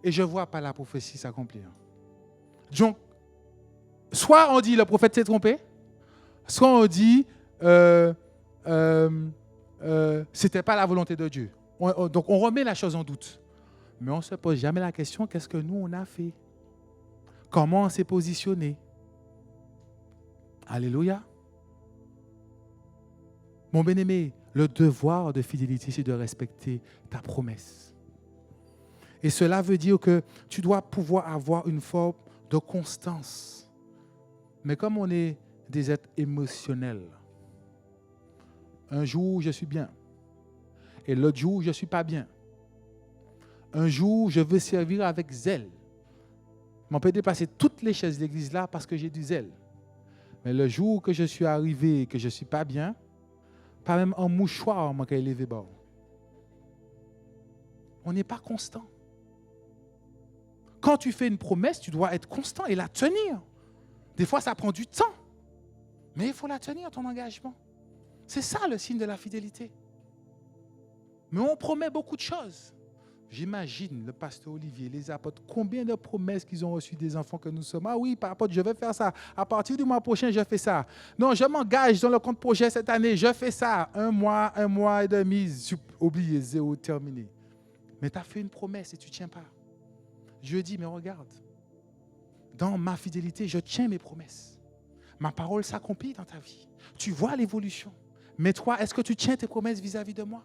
et je ne vois pas la prophétie s'accomplir. Donc, soit on dit le prophète s'est trompé, soit on dit c'était pas la volonté de Dieu. Donc on remet la chose en doute. Mais on ne se pose jamais la question, qu'est-ce que nous on a fait? Comment on s'est positionné? Alléluia. Mon bien-aimé, le devoir de fidélité, c'est de respecter ta promesse. Et cela veut dire que tu dois pouvoir avoir une forme de constance. Mais comme on est des êtres émotionnels, un jour, je suis bien. Et l'autre jour, je ne suis pas bien. Un jour, je veux servir avec zèle. On peut dépasser toutes les chaises de l'église là parce que j'ai du zèle. Mais le jour que je suis arrivé et que je ne suis pas bien, pas même un mouchoir, moi, qui a élevé bas. On n'est pas constant. Quand tu fais une promesse, tu dois être constant et la tenir. Des fois, ça prend du temps. Mais il faut la tenir, ton engagement. C'est ça le signe de la fidélité. Mais on promet beaucoup de choses. J'imagine le pasteur Olivier, les apôtres, combien de promesses qu'ils ont reçues des enfants que nous sommes. Ah oui, par apôtre, je vais faire ça. À partir du mois prochain, je fais ça. Non, je m'engage dans le compte projet cette année, je fais ça. Un mois et demi, oublié, zéro, terminé. Mais tu as fait une promesse et tu ne tiens pas. Je dis, mais regarde, dans ma fidélité, je tiens mes promesses. Ma parole s'accomplit dans ta vie. Tu vois l'évolution. Mais toi, est-ce que tu tiens tes promesses vis-à-vis de moi?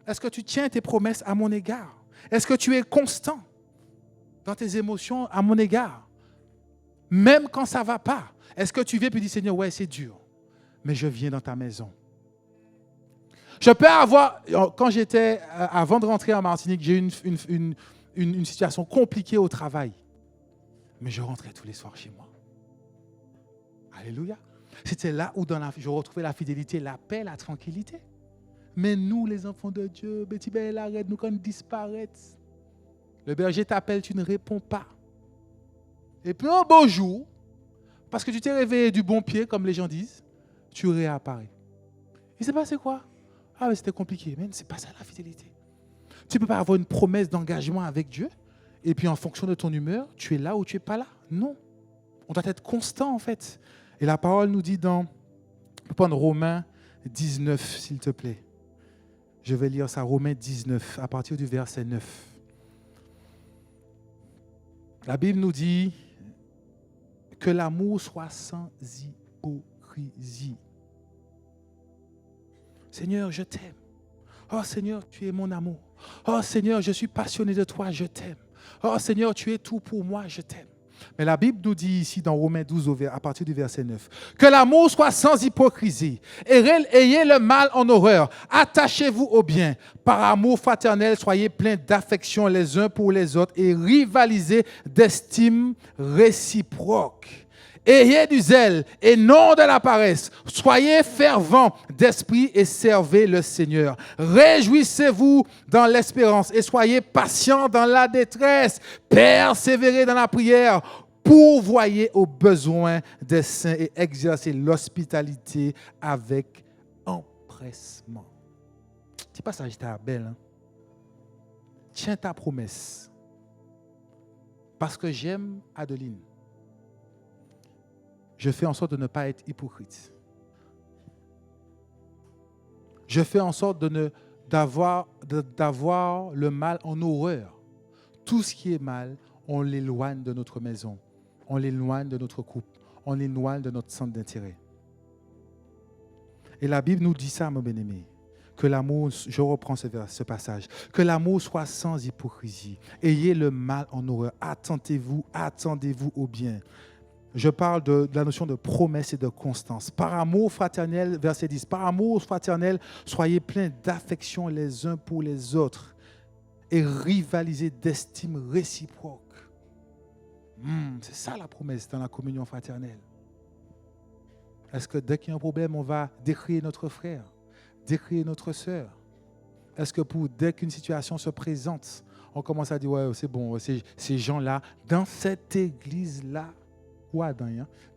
Est-ce que tu tiens tes promesses à mon égard? Est-ce que tu es constant dans tes émotions à mon égard? Même quand ça ne va pas, est-ce que tu viens et dis, Seigneur, ouais, c'est dur, mais je viens dans ta maison. Je peux avoir, quand j'étais, avant de rentrer en Martinique, j'ai eu une situation compliquée au travail. mais je rentrais tous les soirs chez moi. Alléluia. C'était là où je retrouvais la fidélité, la paix, la tranquillité. Mais nous, les enfants de Dieu, Betty Belle, arrête, nous quand disparaître. Le berger t'appelle, tu ne réponds pas. Et puis un beau jour, parce que tu t'es réveillé du bon pied, comme les gens disent, tu réapparais. Il s'est passé quoi? Ah, mais c'était compliqué. Mais ce n'est pas ça la fidélité. Tu ne peux pas avoir une promesse d'engagement avec Dieu, et puis en fonction de ton humeur, tu es là ou tu n'es pas là. Non. On doit être constant, en fait. Et la parole nous dit on peut prendre Romains 19, s'il te plaît. Je vais lire ça, Romains 19, à partir du verset 9. La Bible nous dit que l'amour soit sans hypocrisie. Seigneur, je t'aime. Oh Seigneur, tu es mon amour. Oh Seigneur, je suis passionné de toi, je t'aime. Oh Seigneur, tu es tout pour moi, je t'aime. Mais la Bible nous dit ici dans Romains 12, à partir du verset 9, que l'amour soit sans hypocrisie. Ayez le mal en horreur. Attachez-vous au bien. Par amour fraternel, soyez pleins d'affection les uns pour les autres et rivalisez d'estime réciproque. Ayez du zèle et non de la paresse. Soyez fervents d'esprit et servez le Seigneur. Réjouissez-vous dans l'espérance et soyez patients dans la détresse. Persévérez dans la prière. Pourvoyez aux besoins des saints et exercez l'hospitalité avec empressement. Petit passage, t'es belle. Hein? Tiens ta promesse. Parce que j'aime Adeline. Je fais en sorte de ne pas être hypocrite. Je fais en sorte d'avoir le mal en horreur. Tout ce qui est mal, on l'éloigne de notre maison. On l'éloigne de notre couple. On l'éloigne de notre centre d'intérêt. Et la Bible nous dit ça, mon bien-aimé. Que l'amour, je reprends ce passage, que l'amour soit sans hypocrisie. Ayez le mal en horreur. Attendez-vous au bien. Je parle de la notion de promesse et de constance. Par amour fraternel, verset 10, par amour fraternel, soyez pleins d'affection les uns pour les autres et rivalisez d'estime réciproque. C'est ça la promesse dans la communion fraternelle. Est-ce que dès qu'il y a un problème, on va décrier notre frère, décrier notre sœur? Est-ce que dès qu'une situation se présente, on commence à dire, ouais, c'est bon, ces gens-là, dans cette église-là,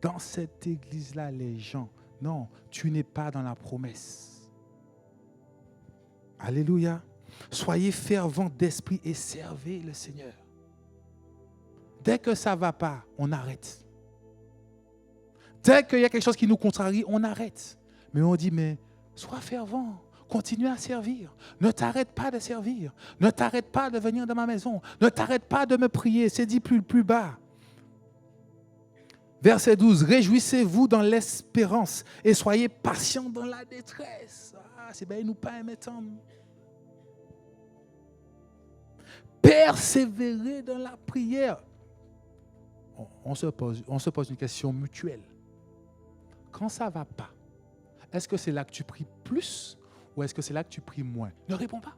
dans cette église-là, les gens, non, tu n'es pas dans la promesse. Alléluia. Soyez fervents d'esprit et servez le Seigneur. Dès que ça ne va pas, on arrête. Dès qu'il y a quelque chose qui nous contrarie, on arrête. Mais on dit, mais sois fervent. Continue à servir. Ne t'arrête pas de servir. Ne t'arrête pas de venir dans ma maison. Ne t'arrête pas de me prier. C'est dit plus bas. Verset 12, réjouissez-vous dans l'espérance et soyez patients dans la détresse. C'est bien, nous pas mettant. Persévérez dans la prière. On se pose une question mutuelle. Quand ça ne va pas, est-ce que c'est là que tu pries plus ou est-ce que c'est là que tu pries moins? Ne réponds pas.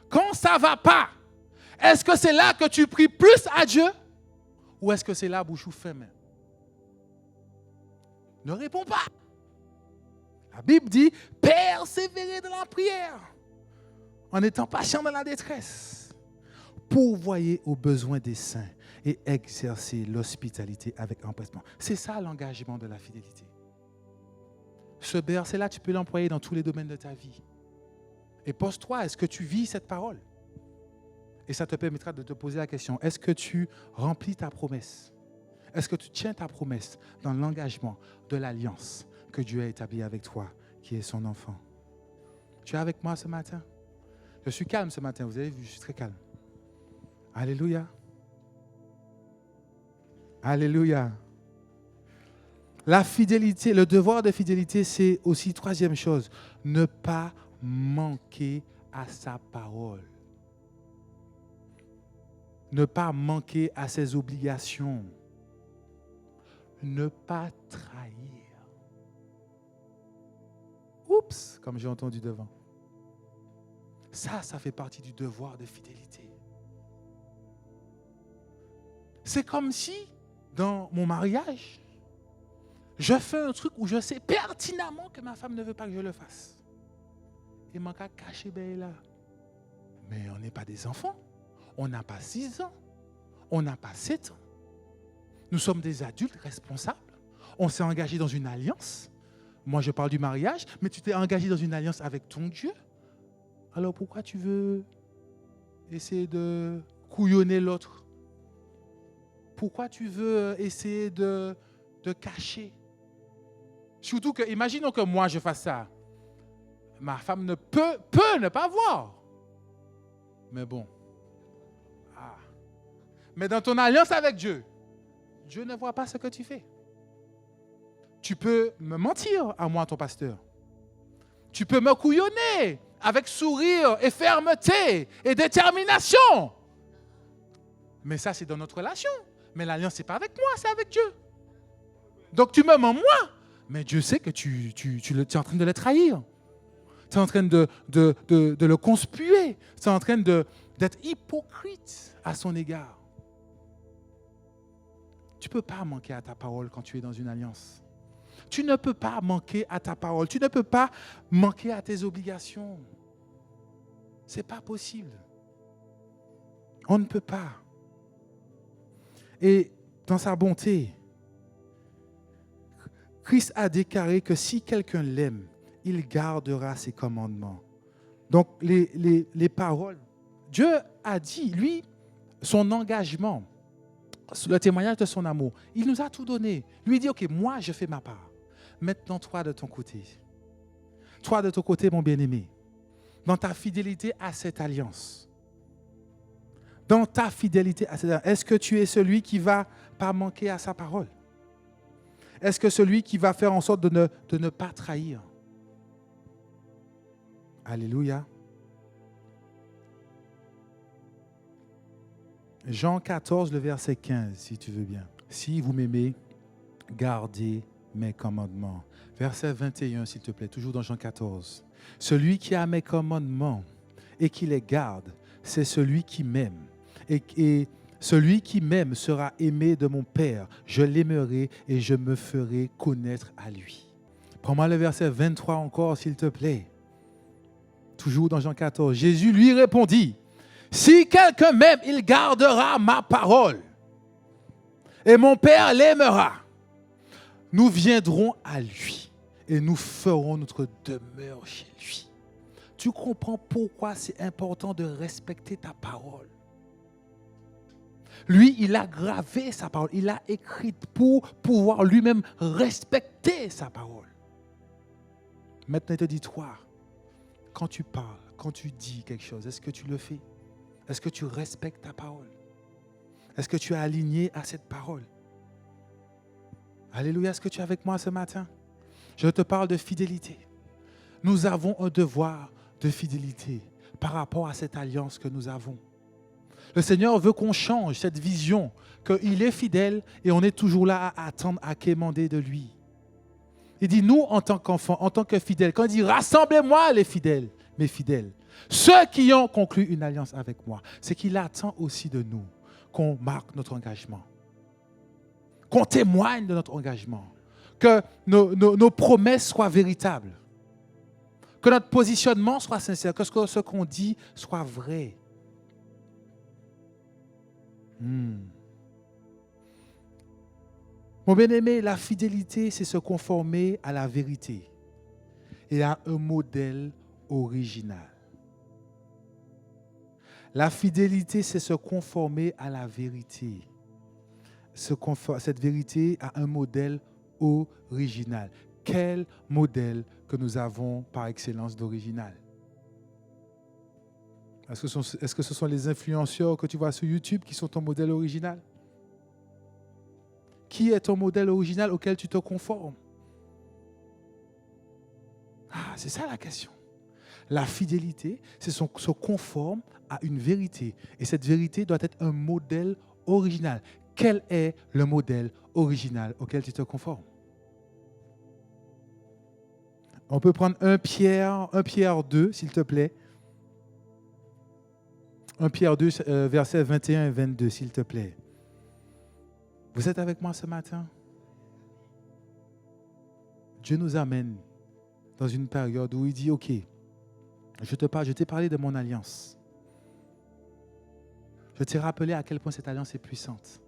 Quand ça ne va pas, est-ce que c'est là que tu pries plus à Dieu ou est-ce que c'est là bouche fermée? Ne réponds pas. La Bible dit, persévérez dans la prière en étant patient dans la détresse. Pourvoyez aux besoins des saints et exercez l'hospitalité avec empressement. C'est ça l'engagement de la fidélité. Ce verset-là, tu peux l'employer dans tous les domaines de ta vie. Et pose-toi, est-ce que tu vis cette parole? Et ça te permettra de te poser la question, est-ce que tu remplis ta promesse? Est-ce que tu tiens ta promesse dans l'engagement de l'alliance que Dieu a établie avec toi, qui est son enfant? Tu es avec moi ce matin? Je suis calme ce matin, vous avez vu, je suis très calme. Alléluia. Alléluia. La fidélité, le devoir de fidélité, c'est aussi, troisième chose, ne pas manquer à sa parole. Ne pas manquer à ses obligations. Ne pas trahir. Oups, comme j'ai entendu devant. Ça fait partie du devoir de fidélité. C'est comme si, dans mon mariage, je fais un truc où je sais pertinemment que ma femme ne veut pas que je le fasse. Et mon cas caché, ben là. Mais on n'est pas des enfants. On n'a pas 6 ans. On n'a pas 7 ans. Nous sommes des adultes responsables. On s'est engagé dans une alliance. Moi, je parle du mariage, mais tu t'es engagé dans une alliance avec ton Dieu. Alors pourquoi tu veux essayer de couillonner l'autre? Pourquoi tu veux essayer de cacher? Surtout que, imaginons que moi je fasse ça. Ma femme ne peut ne pas voir. Mais bon. Ah. Mais dans ton alliance avec Dieu, Dieu ne voit pas ce que tu fais. Tu peux me mentir à moi, ton pasteur. Tu peux me couillonner avec sourire et fermeté et détermination. Mais ça, c'est dans notre relation. Mais l'alliance, ce n'est pas avec moi, c'est avec Dieu. Donc, tu me mens moi. Mais Dieu sait que tu es en train de le trahir. Tu es en train de le conspuer. Tu es en train d'être hypocrite à son égard. Tu ne peux pas manquer à ta parole quand tu es dans une alliance. Tu ne peux pas manquer à ta parole. Tu ne peux pas manquer à tes obligations. Ce n'est pas possible. On ne peut pas. Et dans sa bonté, Christ a déclaré que si quelqu'un l'aime, il gardera ses commandements. Donc, les paroles, Dieu a dit, lui, son engagement, le témoignage de son amour, il nous a tout donné. Lui dit, ok, moi, je fais ma part. Maintenant, toi de ton côté. Toi de ton côté, mon bien-aimé, dans ta fidélité à cette alliance. Dans ta fidélité à cette alliance, est-ce que tu es celui qui ne va pas manquer à sa parole? Est-ce que celui qui va faire en sorte de ne pas trahir? Alléluia. Jean 14, le verset 15, si tu veux bien. Si vous m'aimez, gardez mes commandements. Verset 21, s'il te plaît, toujours dans Jean 14. Celui qui a mes commandements et qui les garde, c'est celui qui m'aime. Et celui qui m'aime sera aimé de mon Père. Je l'aimerai et je me ferai connaître à lui. Prends-moi le verset 23 encore, s'il te plaît. Toujours dans Jean 14. Jésus lui répondit, « Si quelqu'un m'aime, il gardera ma parole. Et mon Père l'aimera. Nous viendrons à lui et nous ferons notre demeure chez lui. » Tu comprends pourquoi c'est important de respecter ta parole. Lui, il a gravé sa parole, il l'a écrite pour pouvoir lui-même respecter sa parole. Maintenant, il te dit, toi, quand tu parles, quand tu dis quelque chose, est-ce que tu le fais? Est-ce que tu respectes ta parole? Est-ce que tu es aligné à cette parole? Alléluia, est-ce que tu es avec moi ce matin? Je te parle de fidélité. Nous avons un devoir de fidélité par rapport à cette alliance que nous avons. Le Seigneur veut qu'on change cette vision, qu'il est fidèle et on est toujours là à attendre, à quémander de lui. Il dit, nous, en tant qu'enfants, en tant que fidèles, quand il dit, rassemblez-moi les fidèles, mes fidèles, ceux qui ont conclu une alliance avec moi, c'est qu'il attend aussi de nous qu'on marque notre engagement, qu'on témoigne de notre engagement, que nos promesses soient véritables, que notre positionnement soit sincère, que ce qu'on dit soit vrai. Mon bien-aimé, la fidélité, c'est se conformer à la vérité et à un modèle original. La fidélité, c'est se conformer à la vérité. Cette vérité a un modèle original. Quel modèle que nous avons par excellence d'original? Est-ce que ce sont les influenceurs que tu vois sur YouTube qui sont ton modèle original? Qui est ton modèle original auquel tu te conformes? Ah, c'est ça la question. La fidélité, c'est se conforme à une vérité. Et cette vérité doit être un modèle original. Quel est le modèle original auquel tu te conformes? On peut prendre 1 Pierre 2, s'il te plaît. 1 Pierre 2, versets 21 et 22, s'il te plaît. Vous êtes avec moi ce matin? Dieu nous amène dans une période où il dit, OK, je t'ai parlé de mon alliance. Je t'ai rappelé à quel point cette alliance est puissante.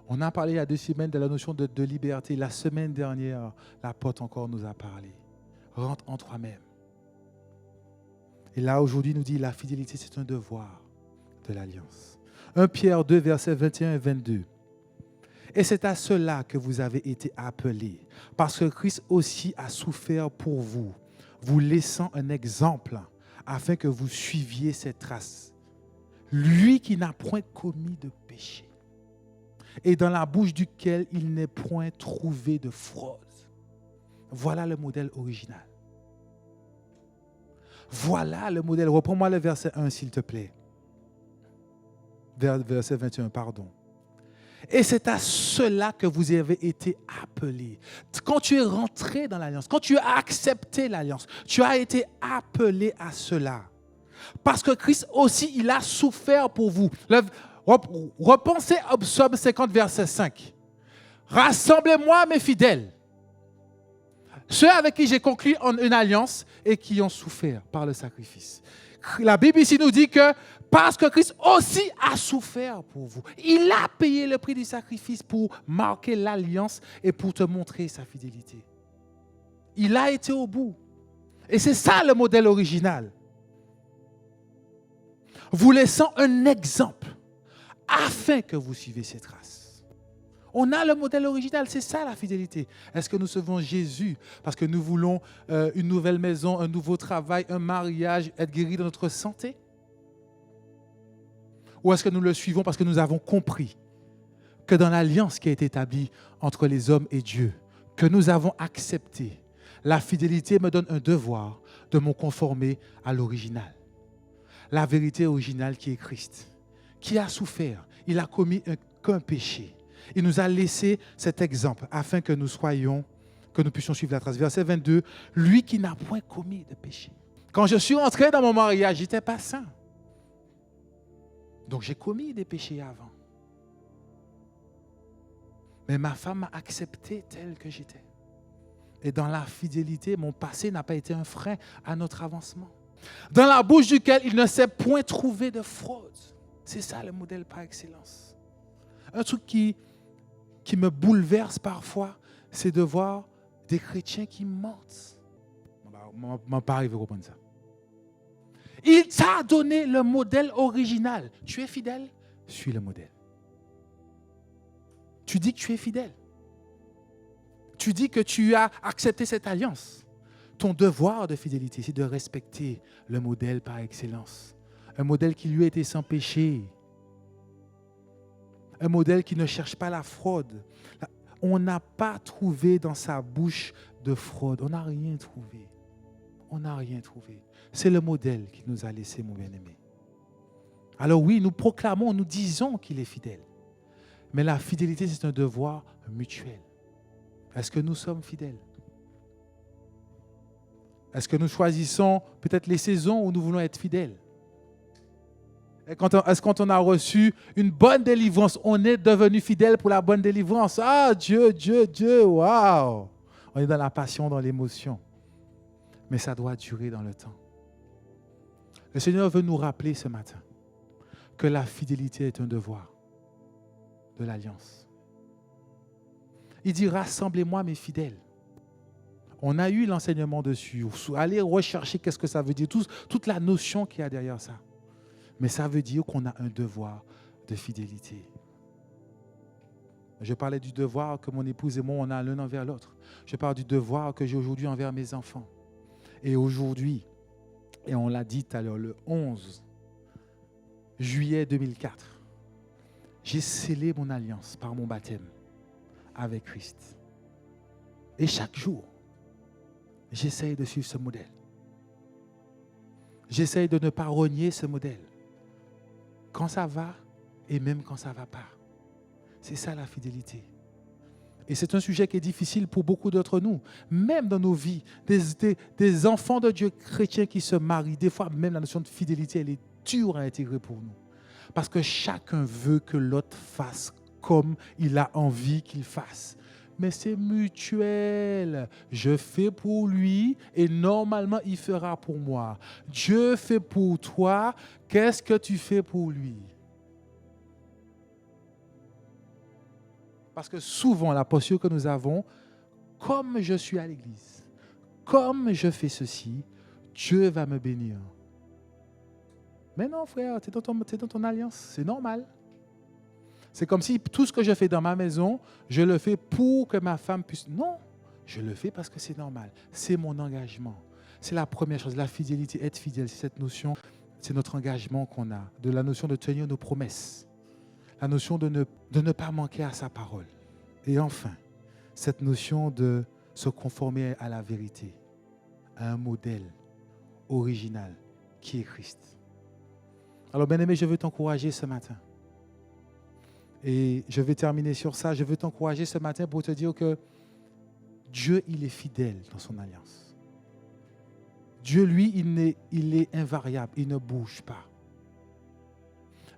On a parlé il y a 2 semaines de la notion de liberté. La semaine dernière, l'apôtre encore nous a parlé. Rentre en toi-même. Et là, aujourd'hui, il nous dit, la fidélité, c'est un devoir de l'alliance. 1 Pierre 2, versets 21 et 22. Et c'est à cela que vous avez été appelés, parce que Christ aussi a souffert pour vous, vous laissant un exemple, afin que vous suiviez ses traces. Lui qui n'a point commis de péché, et dans la bouche duquel il n'est point trouvé de fraude. Voilà le modèle original. Voilà le modèle. Reprends-moi le verset 1, s'il te plaît. Verset 21, pardon. Et c'est à cela que vous avez été appelés. Quand tu es rentré dans l'alliance, quand tu as accepté l'alliance, tu as été appelé à cela. Parce que Christ aussi, il a souffert pour vous. Repensez à Psaume 50, verset 5. Rassemblez-moi, mes fidèles, ceux avec qui j'ai conclu une alliance et qui ont souffert par le sacrifice. La Bible ici nous dit que parce que Christ aussi a souffert pour vous, il a payé le prix du sacrifice pour marquer l'alliance et pour te montrer sa fidélité. Il a été au bout. Et c'est ça le modèle original. Vous laissant un exemple afin que vous suivez ses traces. On a le modèle original, c'est ça la fidélité. Est-ce que nous suivons Jésus parce que nous voulons une nouvelle maison, un nouveau travail, un mariage, être guéris de notre santé? Ou est-ce que nous le suivons parce que nous avons compris que dans l'alliance qui a été établie entre les hommes et Dieu, que nous avons accepté, la fidélité me donne un devoir de me conformer à l'original. La vérité originale qui est Christ, qui a souffert, il a commis qu'un péché. Il nous a laissé cet exemple afin que nous puissions suivre la trace. Verset 22, lui qui n'a point commis de péché. Quand je suis entré dans mon mariage, je n'étais pas saint. Donc j'ai commis des péchés avant. Mais ma femme m'a accepté tel que j'étais. Et dans la fidélité, mon passé n'a pas été un frein à notre avancement. Dans la bouche duquel il ne s'est point trouvé de fraude. C'est ça le modèle par excellence. Un truc qui me bouleverse parfois, c'est de voir des chrétiens qui mentent. Je ne vais pas arriver à comprendre ça. Il t'a donné le modèle original. Tu es fidèle? Suis le modèle. Tu dis que tu es fidèle. Tu dis que tu as accepté cette alliance. Ton devoir de fidélité, c'est de respecter le modèle par excellence. Un modèle qui lui a été sans péché. Un modèle qui ne cherche pas la fraude. On n'a pas trouvé dans sa bouche de fraude. On n'a rien trouvé. On n'a rien trouvé. C'est le modèle qu'il nous a laissé, mon bien-aimé. Alors oui, nous proclamons, nous disons qu'il est fidèle. Mais la fidélité, c'est un devoir mutuel. Est-ce que nous sommes fidèles? Est-ce que nous choisissons peut-être les saisons où nous voulons être fidèles? Est-ce que quand on a reçu une bonne délivrance, on est devenu fidèle pour la bonne délivrance? Ah, Dieu, waouh! On est dans la passion, dans l'émotion. Mais ça doit durer dans le temps. Le Seigneur veut nous rappeler ce matin que la fidélité est un devoir de l'alliance. Il dit, rassemblez-moi mes fidèles. On a eu l'enseignement dessus. Allez rechercher qu'est-ce que ça veut dire, toute la notion qu'il y a derrière ça. Mais ça veut dire qu'on a un devoir de fidélité. Je parlais du devoir que mon épouse et moi, on a l'un envers l'autre. Je parle du devoir que j'ai aujourd'hui envers mes enfants. Et aujourd'hui, et on l'a dit tout à l'heure, le 11 juillet 2004, j'ai scellé mon alliance par mon baptême avec Christ. Et chaque jour, j'essaye de suivre ce modèle. J'essaye de ne pas renier ce modèle. Quand ça va et même quand ça ne va pas. C'est ça la fidélité. Et c'est un sujet qui est difficile pour beaucoup d'entre nous. Même dans nos vies, des enfants de Dieu chrétiens qui se marient, des fois même la notion de fidélité, elle est dure à intégrer pour nous. Parce que chacun veut que l'autre fasse comme il a envie qu'il fasse. Mais c'est mutuel. Je fais pour lui et normalement, il fera pour moi. Dieu fait pour toi. Qu'est-ce que tu fais pour lui? Parce que souvent, la posture que nous avons, comme je suis à l'église, comme je fais ceci, Dieu va me bénir. Mais non, frère, tu es dans ton alliance. C'est normal. C'est comme si tout ce que je fais dans ma maison, je le fais pour que ma femme puisse... Non, je le fais parce que c'est normal. C'est mon engagement. C'est la première chose, la fidélité, être fidèle. C'est cette notion, c'est notre engagement qu'on a, de la notion de tenir nos promesses, la notion de ne pas manquer à sa parole. Et enfin, cette notion de se conformer à la vérité, à un modèle original qui est Christ. Alors, bien-aimé, je veux t'encourager ce matin. Et je vais terminer sur ça. Je veux t'encourager ce matin pour te dire que Dieu, il est fidèle dans son alliance. Dieu, lui, il est invariable. Il ne bouge pas.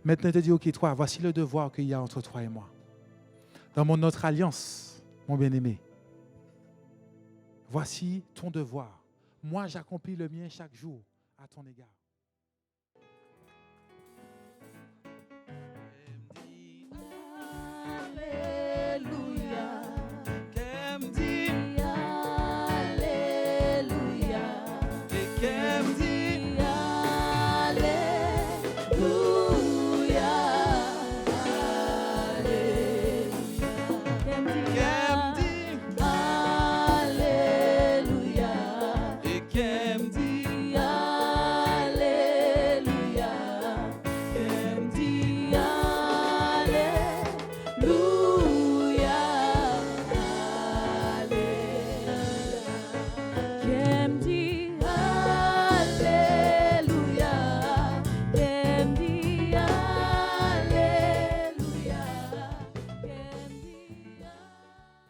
Maintenant, il te dit, OK, toi, voici le devoir qu'il y a entre toi et moi. Dans notre alliance, mon bien-aimé, voici ton devoir. Moi, j'accomplis le mien chaque jour à ton égard.